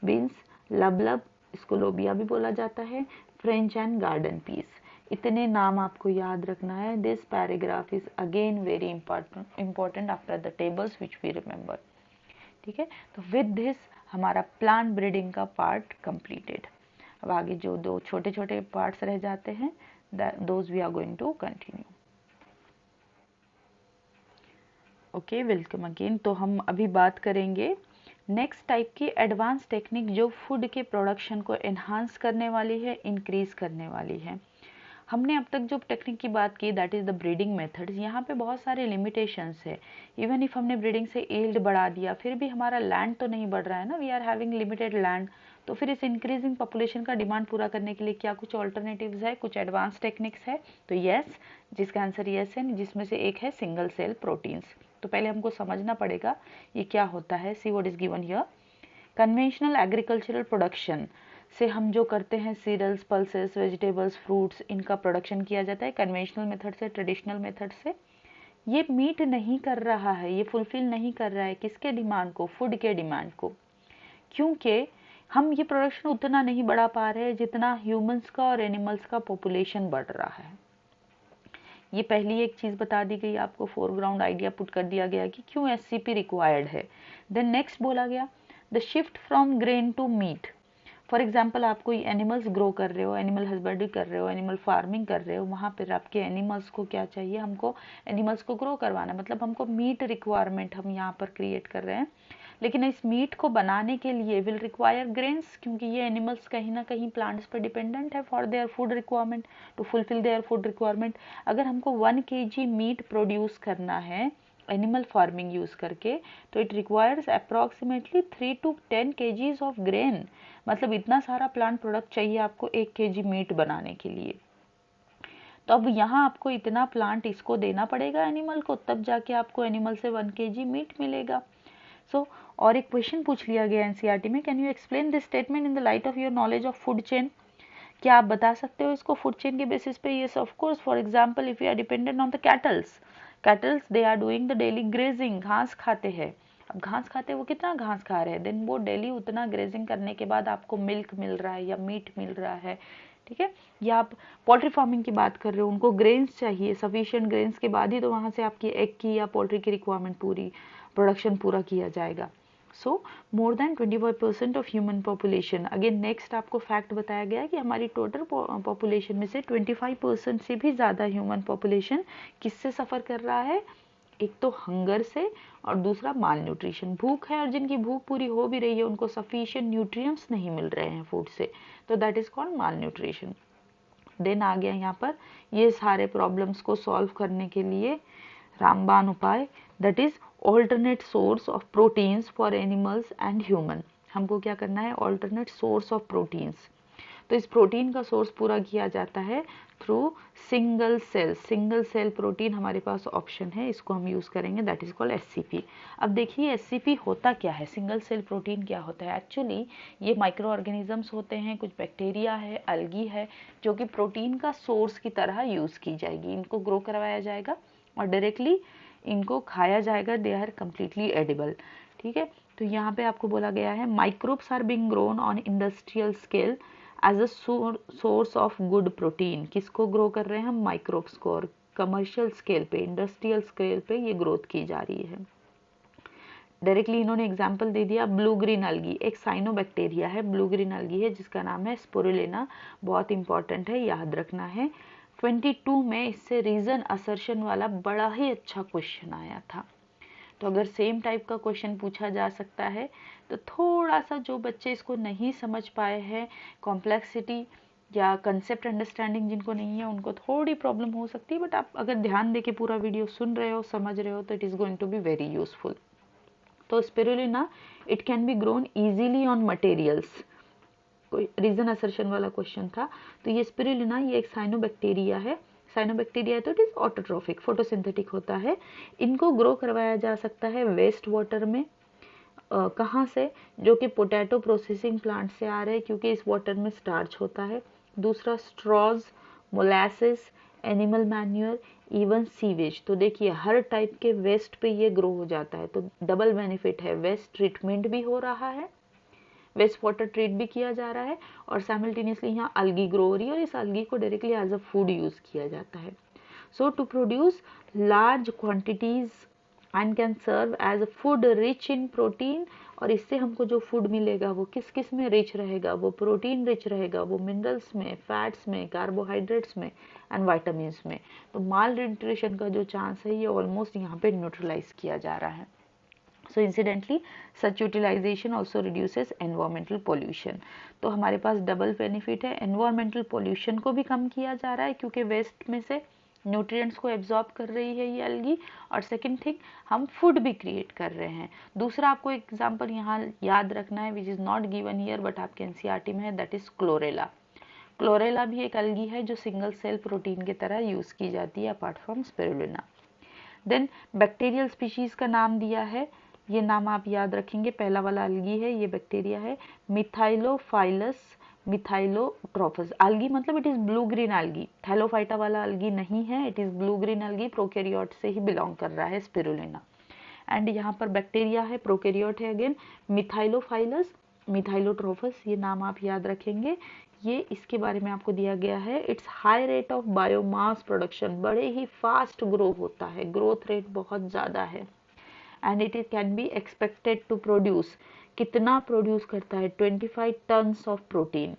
बीन्स, लबलब, इसको लोबिया भी बोला जाता है, फ्रेंच एंड गार्डन पीस। इतने नाम आपको याद रखना है। This paragraph is again very important after the tables which we remember. ठीक है, तो विद दिस हमारा प्लांट ब्रीडिंग का पार्ट कंप्लीटेड। अब आगे जो दो छोटे छोटे पार्ट्स रह जाते हैं, those we are going to continue. Okay, welcome again. तो हम अभी बात करेंगे नेक्स्ट टाइप की एडवांस टेक्निक जो फूड के प्रोडक्शन को एनहांस करने वाली है, इंक्रीज करने वाली है। हमने अब तक जो टेक्निक की बात की that is the breeding methods, यहाँ पे बहुत सारे लिमिटेशंस है। इवन इफ हमने ब्रीडिंग से यील्ड बढ़ा दिया, फिर भी हमारा लैंड तो नहीं बढ़ रहा है ना, we are having limited land. तो फिर इस इंक्रीजिंग पॉपुलेशन का डिमांड पूरा करने के लिए क्या कुछ ऑल्टरनेटिव्स है, कुछ एडवांस टेक्निक्स है? तो यस, जिसका आंसर यस है, जिसमें से एक है सिंगल सेल प्रोटीन्स। तो पहले हमको समझना पड़ेगा ये क्या होता है। See what is given here, conventional agricultural production से हम जो करते हैं सीरियल्स, पल्सेस, वेजिटेबल्स, फ्रूट्स, इनका प्रोडक्शन किया जाता है कन्वेंशनल मेथड से, ट्रेडिशनल मेथड से। ये मीट नहीं कर रहा है, ये फुलफिल नहीं कर रहा है किसके डिमांड को, फूड के डिमांड को, क्योंकि हम ये प्रोडक्शन उतना नहीं बढ़ा पा रहे हैं जितना ह्यूमंस का और एनिमल्स का पॉपुलेशन बढ़ रहा है। ये पहली एक चीज बता दी गई आपको, फोरग्राउंड आइडिया पुट कर दिया गया कि क्यों एससीपी रिक्वायर्ड है। देन नेक्स्ट बोला गया the shift from grain to meat. For example आप कोई एनिमल्स ग्रो कर रहे हो, एनिमल हस्बेंड्री कर रहे हो, एनिमल फार्मिंग कर रहे हो, वहाँ पर आपके एनिमल्स को क्या चाहिए, हमको एनिमल्स को ग्रो करवाना, मतलब हमको मीट रिक्वायरमेंट हम यहाँ पर क्रिएट कर रहे हैं। लेकिन इस मीट को बनाने के लिए विल रिक्वायर ग्रेन्स, क्योंकि ये एनिमल्स कहीं ना कहीं प्लांट्स पर डिपेंडेंट है for their food requirement, to fulfil their food requirement. अगर हमको 1 kg मीट प्रोड्यूस करना है एनिमल फार्मिंग यूज करके, तो it requires approximately 3 to 10 kgs of grain, मतलब इतना सारा प्लांट प्रोडक्ट चाहिए आपको 1 kg मीट बनाने के लिए। तो अब यहाँ आपको इतना प्लांट इसको देना पड़ेगा एनिमल को, तब जाके आपको एनिमल से 1 kg मीट मिलेगा। सो और एक क्वेश्चन पूछ लिया गया एनसीईआरटी में, can you explain this statement in the light of your knowledge of food chain. क्या आप बता सकते हो इसको फूड चेन के बेसिस पे। Yes of course, for example if you are dependent on the cattles they are doing the daily grazing, घास खाते हैं। अब घास खाते हैं, वो कितना घास खा रहे हैं, देन वो डेली उतना ग्रेजिंग करने के बाद आपको मिल्क मिल रहा है या मीट मिल रहा है, ठीक है। या आप पोल्ट्री फार्मिंग की बात कर रहे हो, उनको ग्रेन्स चाहिए, सफिशिएंट ग्रेन्स के बाद ही तो वहाँ से आपकी एग की या पोल्ट्री की रिक्वायरमेंट प्रोडक्शन पूरा किया जाएगा। So more than 25% of human population. Again next आपको फैक्ट बताया गया कि हमारी टोटल पॉपुलेशन में से 25% से भी ज़्यादा ह्यूमन पॉपुलेशन किससे सफ़र कर रहा है, एक तो हंगर से और दूसरा माल न्यूट्रिशन, भूख है और जिनकी भूख पूरी हो भी रही है उनको सफिशिएंट न्यूट्रिएंट्स नहीं मिल रहे हैं फूड से, तो that is called malnutrition. Then आ गया यहाँ पर ये सारे प्रॉब्लम्स को सॉल्व करने के लिए रामबाण उपाय, that is alternate source of proteins for animals and human. हमको क्या करना है, ऑल्टरनेट सोर्स ऑफ प्रोटीन्स। तो इस प्रोटीन का सोर्स पूरा किया जाता है थ्रू सिंगल सेल प्रोटीन हमारे पास ऑप्शन है, इसको हम यूज करेंगे, दैट इज कॉल्ड एससीपी। अब देखिए एससीपी होता क्या है, सिंगल सेल प्रोटीन क्या होता है। एक्चुअली ये माइक्रो ऑर्गेनिजम्स होते हैं, कुछ बैक्टीरिया है, अलगी है, जो कि प्रोटीन का सोर्स की तरह यूज की जाएगी, इनको ग्रो करवाया जाएगा और डायरेक्टली इनको खाया जाएगा, दे आर कम्प्लीटली एडिबल, ठीक है। तो यहाँ पे आपको बोला गया है microbes are being grown on industrial scale as a source of good protein. किसको ग्रो कर रहे हैं हम, माइक्रोब्स को, और कमर्शियल स्केल पे, इंडस्ट्रियल स्केल पे ये ग्रोथ की जा रही है। डायरेक्टली इन्होंने एग्जाम्पल दे दिया, ब्लू ग्रीन अलगी एक साइनोबैक्टीरिया है, ब्लू ग्रीन अलगी है जिसका नाम है स्पोरुलिना, बहुत इंपॉर्टेंट है, याद रखना है। 22 में इससे रीजन असर्शन वाला बड़ा ही अच्छा क्वेश्चन आया था। तो अगर सेम टाइप का क्वेश्चन पूछा जा सकता है तो थोड़ा सा जो बच्चे इसको नहीं समझ पाए हैं, कॉम्प्लेक्सिटी या कंसेप्ट अंडरस्टैंडिंग जिनको नहीं है उनको थोड़ी प्रॉब्लम हो सकती है, बट आप अगर ध्यान देके पूरा वीडियो सुन रहे हो, समझ रहे हो, तो it is going to be very useful. तो spirulina it can be grown easily on materials, कोई रीजन असर्शन वाला क्वेश्चन था। तो ये स्पिरुलिना ये एक साइनोबैक्टीरिया है, साइनोबैक्टीरिया तो इट इज ऑटोट्रोफिक, फोटोसिंथेटिक होता है। इनको ग्रो करवाया जा सकता है वेस्ट वाटर में, कहाँ से, जो कि पोटैटो प्रोसेसिंग प्लांट से आ रहे हैं, क्योंकि इस वाटर में स्टार्च होता है। दूसरा straws, molasses, animal manure, even sewage. तो देखिए हर टाइप के वेस्ट पे ये ग्रो हो जाता है, तो डबल बेनिफिट है, वेस्ट ट्रीटमेंट भी हो रहा है, वेस्ट वाटर ट्रीट भी किया जा रहा है, और साइमल्टेनियसली यहाँ अलगी ग्रो हो रही है और इस अलगी को directly as a food use किया जाता है। So to produce large quantities and can serve as a food rich in protein. और इससे हमको जो फूड मिलेगा वो किस किस में रिच रहेगा, वो प्रोटीन रिच रहेगा, वो मिनरल्स में, फैट्स में, कार्बोहाइड्रेट्स में एंड वाइटामिन्स में। तो माल न्यूट्रिशन का जो चांस है ये ऑलमोस्ट यहाँ पे न्यूट्रलाइज किया जा रहा है। So incidentally such utilization also reduces environmental pollution। तो हमारे पास डबल बेनिफिट है, environmental pollution को भी कम किया जा रहा है क्योंकि वेस्ट में से न्यूट्रिएंट्स को एब्जॉर्ब कर रही है ये अलगी, और सेकंड थिंग हम फूड भी क्रिएट कर रहे हैं। दूसरा आपको एग्जांपल यहाँ याद रखना है which is not given here but आपके एनसीईआरटी में है, दैट इज क्लोरेला। क्लोरेला भी एक अलगी है जो सिंगल सेल प्रोटीन की तरह यूज की जाती है apart from spirulina. Then bacterial species का नाम दिया है, ये नाम आप याद रखेंगे, पहला वाला अलगी है, ये बैक्टीरिया है मिथाइलोफाइलस मिथाइलोट्रोफस। algae मतलब it is blue green algae, Thallophyta वाला algae नहीं है, it is blue green algae, prokaryote से ही बिलोंग कर रहा है स्पिरुलिना। एंड यहाँ पर बैक्टीरिया है, प्रोकैरियोट है अगेन, मिथाइलोफाइलस, मिथाइलोट्रोफस, ये नाम आप याद रखेंगे। ये इसके बारे में आपको दिया गया है, it's high rate of biomass production, बड़े ही फास्ट ग्रो होता है, ग्रोथ रेट बहुत ज़्यादा है। And it can be expected to produce, कितना प्रोड्यूस करता है, 25 टन्स ऑफ प्रोटीन,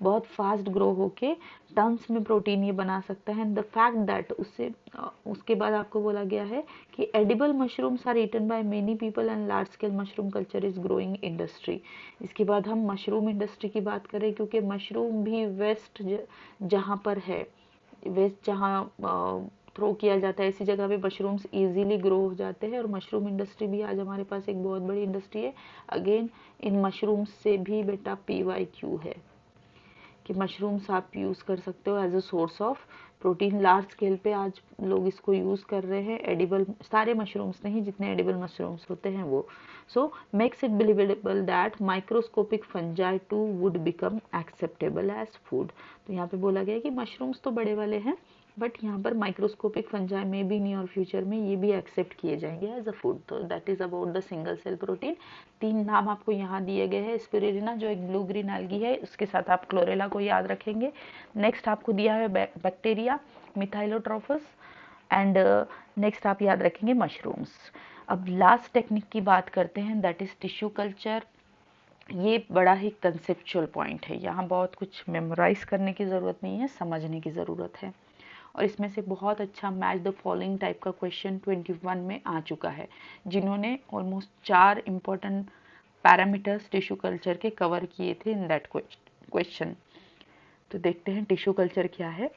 बहुत फास्ट ग्रो होके टन्स में प्रोटीन ये बना सकता है। द फैक्ट दैट उसके बाद आपको बोला गया है कि edible mushrooms are eaten by many people and large scale mushroom culture is growing industry. इसके बाद हम मशरूम इंडस्ट्री की बात करें, क्योंकि मशरूम भी वेस्ट जहाँ पर है, वेस्ट जहाँ थ्रो किया जाता है, ऐसी जगह पे मशरूम्स इजीली ग्रो हो जाते हैं। और मशरूम इंडस्ट्री भी आज हमारे पास एक बहुत बड़ी इंडस्ट्री है। अगेन इन मशरूम्स से भी बेटा PYQ है कि मशरूम्स आप यूज़ कर सकते हो as a source of protein. Large scale पे आज लोग इसको यूज़ कर रहे हैं, एडिबल, सारे मशरूम्स नहीं, जितने एडिबल मशरूम्स होते हैं वो। So makes it believable that microscopic fungi too would become acceptable as food. तो यहाँ पे बोला गया कि मशरूम्स तो बड़े वाले हैं, बट यहाँ पर माइक्रोस्कोपिक फंजाई में भी नियर फ्यूचर में ये भी एक्सेप्ट किए जाएंगे एज अ फूड। तो that is about the single cell protein. 3 नाम आपको यहाँ दिए गए हैं, स्पिरुलिना जो एक ब्लू ग्रीन algae है, उसके साथ आप क्लोरेला को याद रखेंगे। नेक्स्ट आपको दिया है बैक्टीरिया, मिथाइलोट्रोफस, एंड नेक्स्ट आप याद रखेंगे मशरूम्स। अब लास्ट टेक्निक की बात करते हैं, दैट इज टिश्यू कल्चर। ये बड़ा ही कंसेप्चुअल पॉइंट है, यहाँ बहुत कुछ मेमोराइज करने की ज़रूरत नहीं है, समझने की ज़रूरत है। और इसमें से बहुत अच्छा मैच द फॉलोइंग टाइप का क्वेश्चन 21 में आ चुका है, जिन्होंने almost 4 important parameters tissue culture के कवर किए थे इन दैट क्वेश्चन। तो देखते हैं टिश्यू कल्चर क्या है।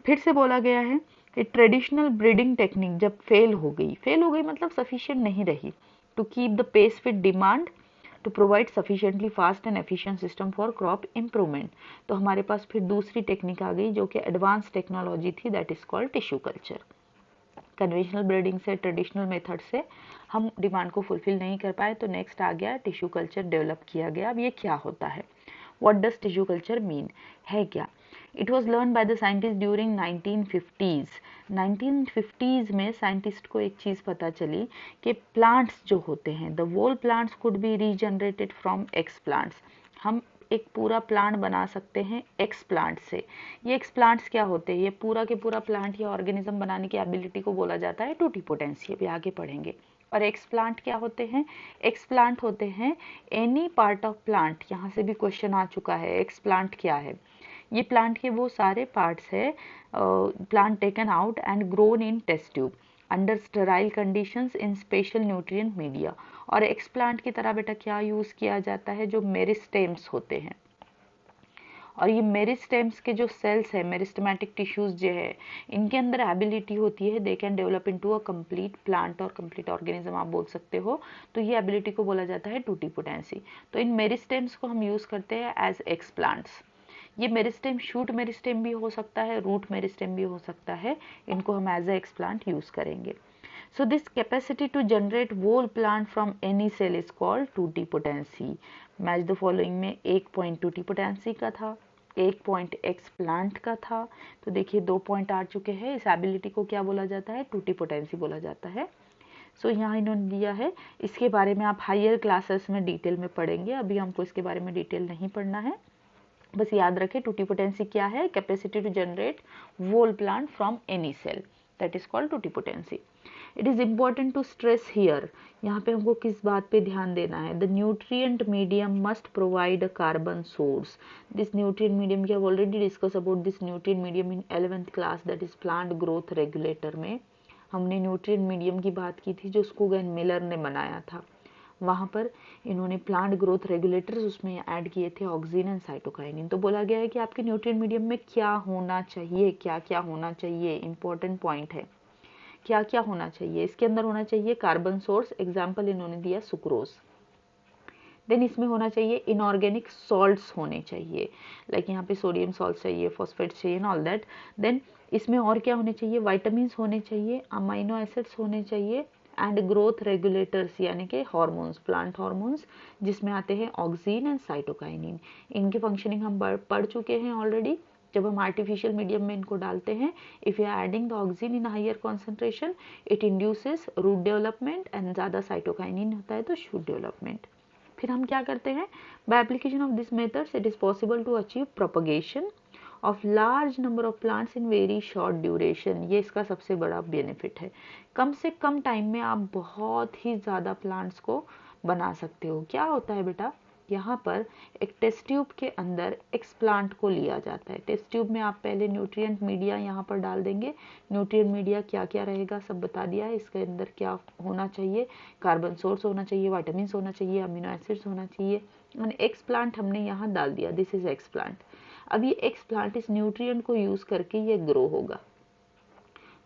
फिर से बोला गया है कि ट्रेडिशनल ब्रीडिंग टेक्निक जब फेल हो गई मतलब सफिशिएंट नहीं रही, to keep the pace with demand, to provide sufficiently fast and efficient system for crop improvement. तो हमारे पास फिर दूसरी टेक्निक आ गई जो कि एडवांस टेक्नोलॉजी थी, that is called tissue culture. Conventional breeding से, ट्रेडिशनल मेथड से हम डिमांड को फुलफिल नहीं कर पाए, तो नेक्स्ट आ गया टिश्यू कल्चर डेवलप किया गया। अब ये क्या होता है, what does tissue culture mean, है क्या? It was learn by the scientist during 1950s। 1950s में साइंटिस्ट को एक चीज़ पता चली कि प्लांट्स जो होते हैं, the whole plants could be regenerated from explants. हम एक पूरा प्लांट बना सकते हैं एक्स प्लांट से। ये एक्स प्लांट्स क्या होते हैं, ये पूरा के पूरा प्लांट या ऑर्गेनिज्म बनाने की एबिलिटी को बोला जाता है टोटीपोटेंसी, अभी आगे पढ़ेंगे। और एक्स प्लांट क्या होते हैं, एक्स प्लांट होते हैं एनी पार्ट ऑफ प्लांट। यहाँ से भी क्वेश्चन आ चुका है, एक्स प्लांट क्या है, ये प्लांट के वो सारे पार्ट्स है, plant taken out and grown in test tube under sterile conditions in special nutrient media. और एक्स प्लांट की तरह बेटा क्या यूज किया जाता है, जो मेरिस्टेम्स होते हैं। और ये मेरिस्टेम्स के जो सेल्स है, मेरिस्टेमेटिक टिश्यूज जो है, इनके अंदर एबिलिटी होती है, they can develop into a complete plant और कंप्लीट ऑर्गेनिज्म आप बोल सकते हो। तो ये एबिलिटी को बोला जाता है टोटीपोटेंसी। तो इन मेरिस्टेम्स को हम यूज करते हैं एज एक्स प्लांट्स। ये मेरिस्टेम शूट मेरिस्टेम भी हो सकता है, रूट मेरिस्टेम भी हो सकता है, इनको हम as a explant use करेंगे। So this capacity to generate whole plant from any cell is called totipotency. Match the following में एक पॉइंट टोटीपोटेंसी का था, एक पॉइंट एक्स प्लांट का था। तो देखिए 2 पॉइंट आ चुके हैं, इस एबिलिटी को क्या बोला जाता है, टोटीपोटेंसी बोला जाता है। सो यहाँ इन्होंने दिया है, इसके बारे में आप हायर क्लासेस में डिटेल में पढ़ेंगे, अभी हमको इसके बारे में डिटेल नहीं पढ़ना है। बस याद रखें टोटीपोटेंसी क्या है, capacity to generate whole plant from any cell, that is called totipotency. It is important to stress here, यहाँ पे हमको किस बात पे ध्यान देना है, the nutrient medium must provide a carbon source. This nutrient medium, we have already discuss about this nutrient medium in 11th class, that is plant growth regulator में हमने न्यूट्रिएंट मीडियम की बात की थी, जो स्कूग एंड मिलर ने बनाया था। वहाँ पर इन्होंने प्लांट ग्रोथ रेगुलेटर्स उसमें ऐड किए थे, ऑक्सीन एंड साइटोकाइनिन। तो बोला गया है कि आपके न्यूट्रिएंट मीडियम में क्या होना चाहिए, क्या क्या होना चाहिए, इंपॉर्टेंट पॉइंट है, क्या क्या होना चाहिए। इसके अंदर होना चाहिए कार्बन सोर्स, एग्जाम्पल इन्होंने दिया सुक्रोज। देन इसमें होना चाहिए इनऑर्गेनिक सॉल्ट्स होने चाहिए, लाइक यहाँ पे सोडियम सॉल्ट चाहिए, फॉस्फेट्स चाहिए एंड ऑल दैट। देन इसमें और क्या होने चाहिए, वाइटामिन होने चाहिए, अमाइनो एसिड्स होने चाहिए, एंड ग्रोथ रेगुलेटर्स यानी कि हार्मोन्स, प्लांट हार्मोन्स, जिसमें आते हैं ऑक्सीन एंड साइटोकाइनिन। इनकी फंक्शनिंग हम पढ़ चुके हैं ऑलरेडी जब हम आर्टिफिशियल मीडियम में इनको डालते हैं। If you are adding the auxin in higher concentration it induces root development and ज़्यादा साइटोकाइनिन होता है तो शूट डेवलपमेंट। फिर हम क्या करते हैं, by application of this methods it is possible to achieve propagation of large number of plants in very short duration. ये इसका सबसे बड़ा बेनिफिट है, कम से कम टाइम में आप बहुत ही ज़्यादा प्लांट्स को बना सकते हो। क्या होता है बेटा, यहाँ पर एक टेस्ट ट्यूब के अंदर एक्सप्लांट को लिया जाता है। टेस्ट ट्यूब में आप पहले न्यूट्रिएंट मीडिया यहाँ पर डाल देंगे। न्यूट्रिएंट मीडिया क्या क्या रहेगा सब बता दिया है। इसके अंदर क्या होना चाहिए, कार्बन सोर्स होना चाहिए, विटामिन होना चाहिए, अमीनो एसिड्स होना चाहिए। और एक्सप्लांट हमने यहाँ डाल दिया, दिस इज एक्सप्लांट। अब ये एक्सप्लांट इस न्यूट्रिएंट को यूज़ करके ये ग्रो होगा,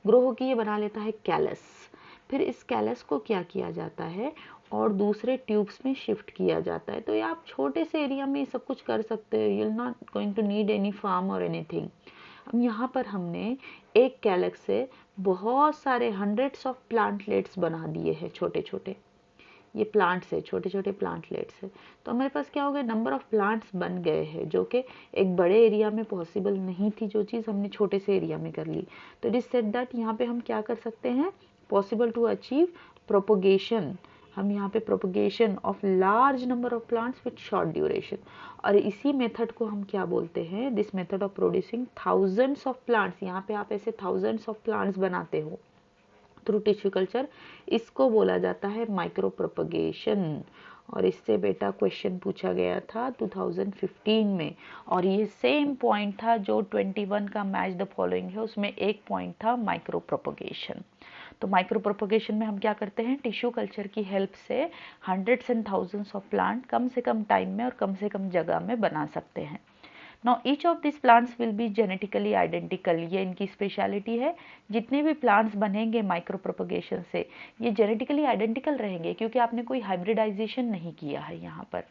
ग्रो होकर ये बना लेता है कैलस। फिर इस कैलस को क्या किया जाता है और दूसरे ट्यूब्स में शिफ्ट किया जाता है। तो ये आप छोटे से एरिया में सब कुछ कर सकते हो, you are not going to need any farm और एनीथिंग। अब यहाँ पर हमने एक कैलस से बहुत सारे हंड्रेड्स ऑफ प्लांटलेट्स बना दिए हैं, छोटे छोटे ये प्लांट्स है, छोटे छोटे प्लांटलेट्स है। तो हमारे पास क्या हो गया, नंबर ऑफ प्लांट्स बन गए हैं, जो कि एक बड़े एरिया में पॉसिबल नहीं थी, जो चीज़ हमने छोटे से एरिया में कर ली। तो इट इज सेड दैट यहाँ पे हम क्या कर सकते हैं, पॉसिबल टू अचीव प्रोपोगेशन। हम यहाँ पे propagation of large number of plants with short duration. और इसी मेथड को हम क्या बोलते हैं, this method of producing thousands of plants. यहाँ पे आप ऐसे थाउजेंड्स ऑफ प्लांट्स बनाते हो थ्रू टिश्यू कल्चर, इसको बोला जाता है माइक्रो प्रोपगेशन। और इससे बेटा क्वेश्चन पूछा गया था 2015 में, और ये सेम पॉइंट था जो 21 का मैच द फॉलोइंग है, उसमें एक पॉइंट था माइक्रो प्रोपगेशन। तो माइक्रो प्रोपगेशन में हम क्या करते हैं, टिश्यू कल्चर की हेल्प से hundreds and thousands of plant कम से कम टाइम में और कम से कम जगह में बना सकते हैं। Now each of these plants will be genetically identical, ये इनकी स्पेशलिटी है। जितने भी प्लांट्स बनेंगे माइक्रो प्रोपगेशन से ये जेनेटिकली आइडेंटिकल रहेंगे, क्योंकि आपने कोई हाइब्रिडाइजेशन नहीं किया है यहाँ पर।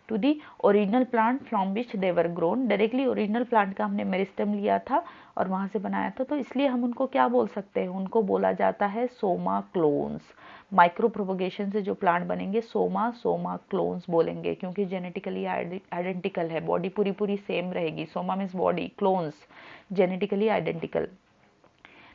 To the original plant from which they were grown, directly original plant का हमने मेरिस्टेम लिया था और वहाँ से बनाया था, तो इसलिए हम उनको क्या बोल सकते हैं, उनको बोला जाता है सोमा क्लोन्स। माइक्रो प्रोपगेशन से जो प्लांट बनेंगे सोमा क्लोन्स बोलेंगे, क्योंकि जेनेटिकली आइडेंटिकल है, बॉडी पूरी पूरी सेम रहेगी। Soma means body, clones genetically identical.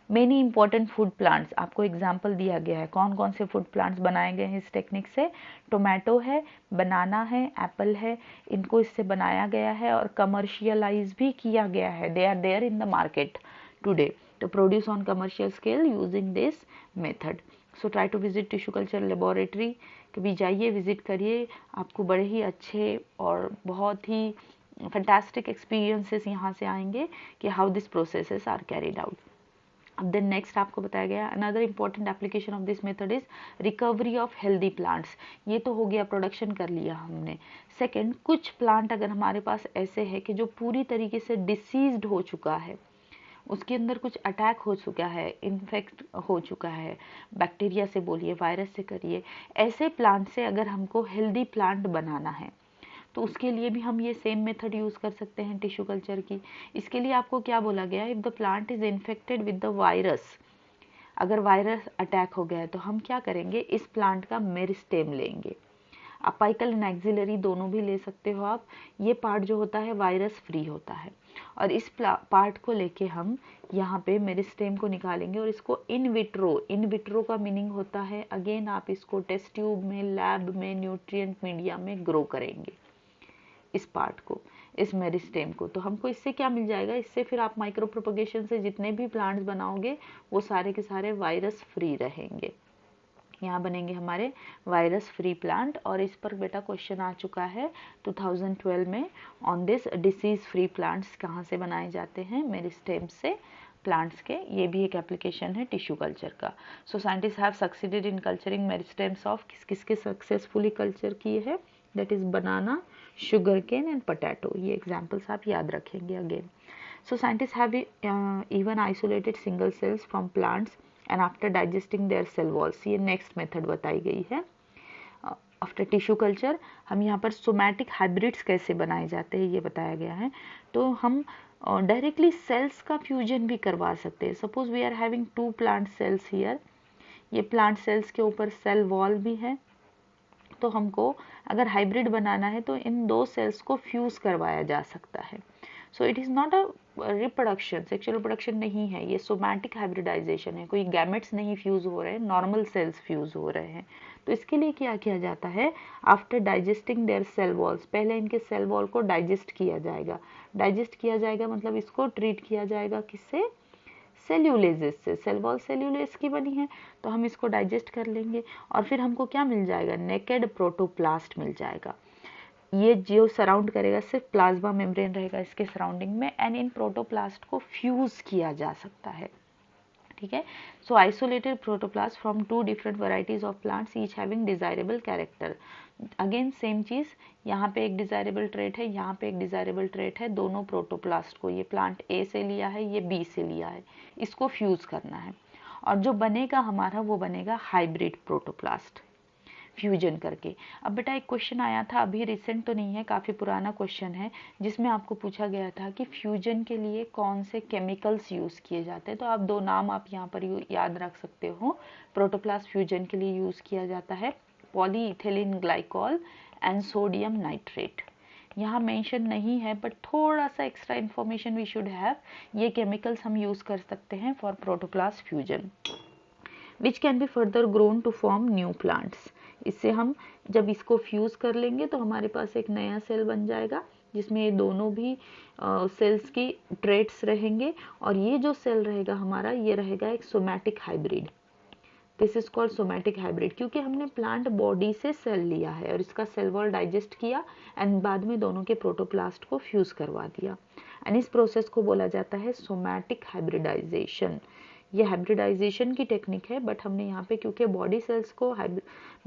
Many important food plants, आपको एग्जाम्पल दिया गया है कौन कौन से फूड प्लांट्स बनाए गए हैं इस टेक्निक से। टोमेटो है, बनाना है, एप्पल है, इनको इससे बनाया गया है और कमर्शियलाइज भी किया गया है। They are there in the market today to produce on commercial scale using this method. So try to visit tissue culture laboratory, कभी जाइए, विजिट करिए, आपको बड़े ही अच्छे और बहुत ही फैंटास्टिक एक्सपीरियंसेस यहाँ से आएंगे कि how this processes are carried out. अब देन नेक्स्ट आपको बताया गया another important application of this method is recovery of healthy plants. ये तो हो गया, प्रोडक्शन कर लिया हमने। सेकंड, कुछ प्लांट अगर हमारे पास ऐसे है कि जो पूरी तरीके से डिसीज्ड हो चुका है, उसके अंदर कुछ अटैक हो चुका है, इन्फेक्ट हो चुका है, बैक्टीरिया से बोलिए, वायरस से करिए, ऐसे प्लांट से अगर हमको हेल्दी प्लांट बनाना है तो उसके लिए भी हम ये सेम मेथड यूज़ कर सकते हैं टिश्यू कल्चर की। इसके लिए आपको क्या बोला गया है, if the plant is infected with the virus, अगर वायरस अटैक हो गया है तो हम क्या करेंगे, इस प्लांट का मेरिस्टेम लेंगे। अपाइकल एंड एक्सिलरी दोनों भी ले सकते हो आप। ये पार्ट जो होता है वायरस फ्री होता है, और इस पार्ट को लेके हम यहाँ पे मेरिस्टेम को निकालेंगे और इसको इन विट्रो का मीनिंग होता है अगेन आप इसको टेस्ट ट्यूब में, लैब में, न्यूट्रिएंट मीडिया में ग्रो करेंगे इस पार्ट को, इस मेरिस्टेम को। तो हमको इससे क्या मिल जाएगा, इससे फिर आप माइक्रो प्रोपगेशन से जितने भी प्लांट्स बनाओगे वो सारे के सारे वायरस फ्री रहेंगे। यहाँ बनेंगे हमारे वायरस फ्री प्लांट। और इस पर बेटा क्वेश्चन आ चुका है 2012 में on this disease free plants कहाँ से बनाए जाते हैं, मेरिस्टेम से प्लांट्स के। ये भी एक एप्लीकेशन है टिश्यू कल्चर का। So scientist have succeeded in culturing meristems of किसके सक्सेसफुली कल्चर किए हैं, that is banana, sugarcane and potato. ये एग्जाम्पल्स आप याद रखेंगे again. So scientist have even isolated single cells from plants and after digesting their cell walls. ये नेक्स्ट मेथड बताई गई है। आफ्टर टिश्यू कल्चर हम यहाँ पर सोमैटिक हाइब्रिड्स कैसे बनाए जाते हैं ये बताया गया है। तो हम डायरेक्टली सेल्स का फ्यूजन भी करवा सकते हैं। Suppose we are having 2 plant cells here, ये प्लांट सेल्स के ऊपर सेल वॉल भी है। तो हमको अगर हाइब्रिड बनाना है तो इन दो सेल्स को फ्यूज करवाया जा सकता है। So it is not a reproduction, sexual reproduction नहीं है, ये सोमैटिक हाइब्रिडाइजेशन है। कोई गैमेट्स नहीं फ्यूज हो रहे हैं, नॉर्मल सेल्स फ्यूज हो रहे हैं। तो इसके लिए क्या किया जाता है, after digesting their cell walls, पहले इनके सेल वॉल को डाइजेस्ट किया जाएगा। डाइजेस्ट किया जाएगा मतलब इसको ट्रीट किया जाएगा किससे, सेल्यूलेजेस से। सेल वॉल सेल्यूलेज की बनी है, तो हम इसको डाइजेस्ट कर लेंगे और फिर हमको क्या मिल जाएगा, नेकेड प्रोटोप्लास्ट मिल जाएगा। ये जो सराउंड करेगा सिर्फ प्लाज्मा मेम्ब्रेन रहेगा इसके सराउंडिंग में, एंड इन प्रोटोप्लास्ट को फ्यूज किया जा सकता है। ठीक है, so isolated protoplast from 2 different varieties of plants each having desirable character. Again same चीज, यहाँ पे एक डिजायरेबल ट्रेट है, यहाँ पे एक डिजायरेबल ट्रेट है, दोनों प्रोटोप्लास्ट को, ये प्लांट ए से लिया है, ये बी से लिया है, इसको फ्यूज करना है और जो बनेगा हमारा वो बनेगा हाइब्रिड प्रोटोप्लास्ट फ्यूजन करके। अब बेटा एक क्वेश्चन आया था, अभी रिसेंट तो नहीं है, काफ़ी पुराना क्वेश्चन है, जिसमें आपको पूछा गया था कि फ्यूजन के लिए कौन से केमिकल्स यूज़ किए जाते हैं। तो आप दो नाम आप यहाँ पर याद रख सकते हो। प्रोटोप्लास्ट फ्यूजन के लिए यूज़ किया जाता है polyethylene glycol and sodium nitrate. यहाँ मेंशन नहीं है बट थोड़ा सा extra information we should have. ये केमिकल्स हम यूज़ कर सकते हैं for protoplast fusion, which can be further grown to form new plants. इससे हम जब इसको फ्यूज कर लेंगे तो हमारे पास एक नया सेल बन जाएगा जिसमें ये दोनों भी सेल्स की ट्रेट्स रहेंगे, और ये जो सेल रहेगा हमारा, ये रहेगा एक somatic hybrid. This is called somatic hybrid, क्योंकि हमने प्लांट बॉडी से सेल लिया है और इसका सेल वॉल डाइजेस्ट किया एंड बाद में दोनों के प्रोटोप्लास्ट को फ्यूज करवा दिया, एंड इस प्रोसेस को बोला जाता है सोमैटिक हाइब्रिडाइजेशन। ये हाइब्रिडाइजेशन की टेक्निक है, बट हमने यहाँ पे क्योंकि बॉडी सेल्स को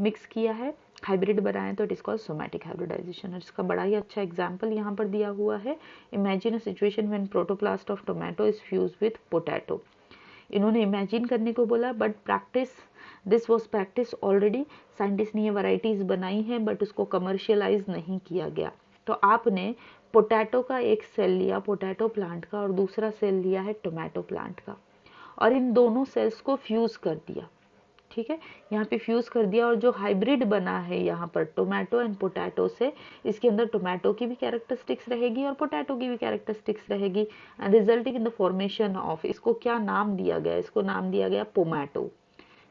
मिक्स किया है, हाइब्रिड बनाए, तो it is called somatic hybridisation. और इसका बड़ा ही अच्छा एग्जांपल यहाँ पर दिया हुआ है। Imagine a situation when protoplast of tomato is fuse with potato. इन्होंने इमेजिन करने को बोला, but this was practice already. Scientist ने ये वैराइटीज बनाई हैं बट उसको कमर्शियलाइज नहीं किया गया। तो आपने पोटैटो का एक सेल लिया, पोटैटो प्लांट का, और दूसरा सेल लिया है टोमेटो प्लांट का, और इन दोनों सेल्स को फ्यूज कर दिया। ठीक है, यहाँ पे फ्यूज कर दिया, और जो हाइब्रिड बना है यहाँ पर टोमेटो एंड पोटैटो से, इसके अंदर टोमेटो की भी कैरेक्टरिस्टिक्स रहेगी और पोटैटो की भी कैरेक्टरिस्टिक्स रहेगी, and resulting in the formation of, इसको क्या नाम दिया गया, इसको नाम दिया गया पोमैटो,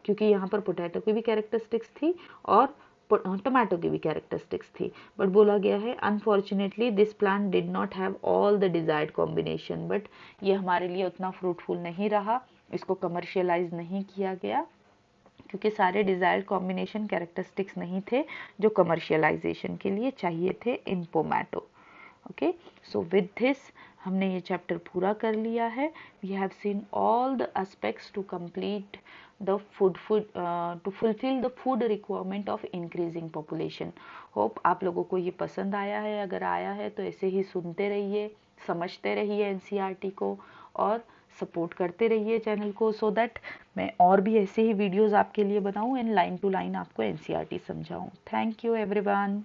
क्योंकि यहाँ पर पोटैटो की भी कैरेक्टरिस्टिक्स थी और टोमेटो की भी कैरेक्टरिस्टिक्स थी। बट बोला गया है unfortunately this plant did not have all the desired combination, but ये हमारे लिए उतना फ्रूटफुल नहीं रहा, इसको कमर्शियलाइज नहीं किया गया क्योंकि सारे डिजायर्ड कॉम्बिनेशन कैरेक्टरिस्टिक्स नहीं थे जो कमर्शियलाइजेशन के लिए चाहिए थे in pomato. Okay, so with this हमने ये चैप्टर पूरा कर लिया है। We have seen all the aspects to complete the food to fulfil the food requirement of increasing population. Hope आप लोगों को ये पसंद आया है। अगर आया है तो ऐसे ही सुनते रहिए, समझते रहिए एनसीईआरटी को, और सपोर्ट करते रहिए चैनल को, सो दैट मैं और भी ऐसे ही वीडियोस आपके लिए बनाऊं एंड लाइन टू लाइन आपको एनसीईआरटी समझाऊं। Thank you everyone.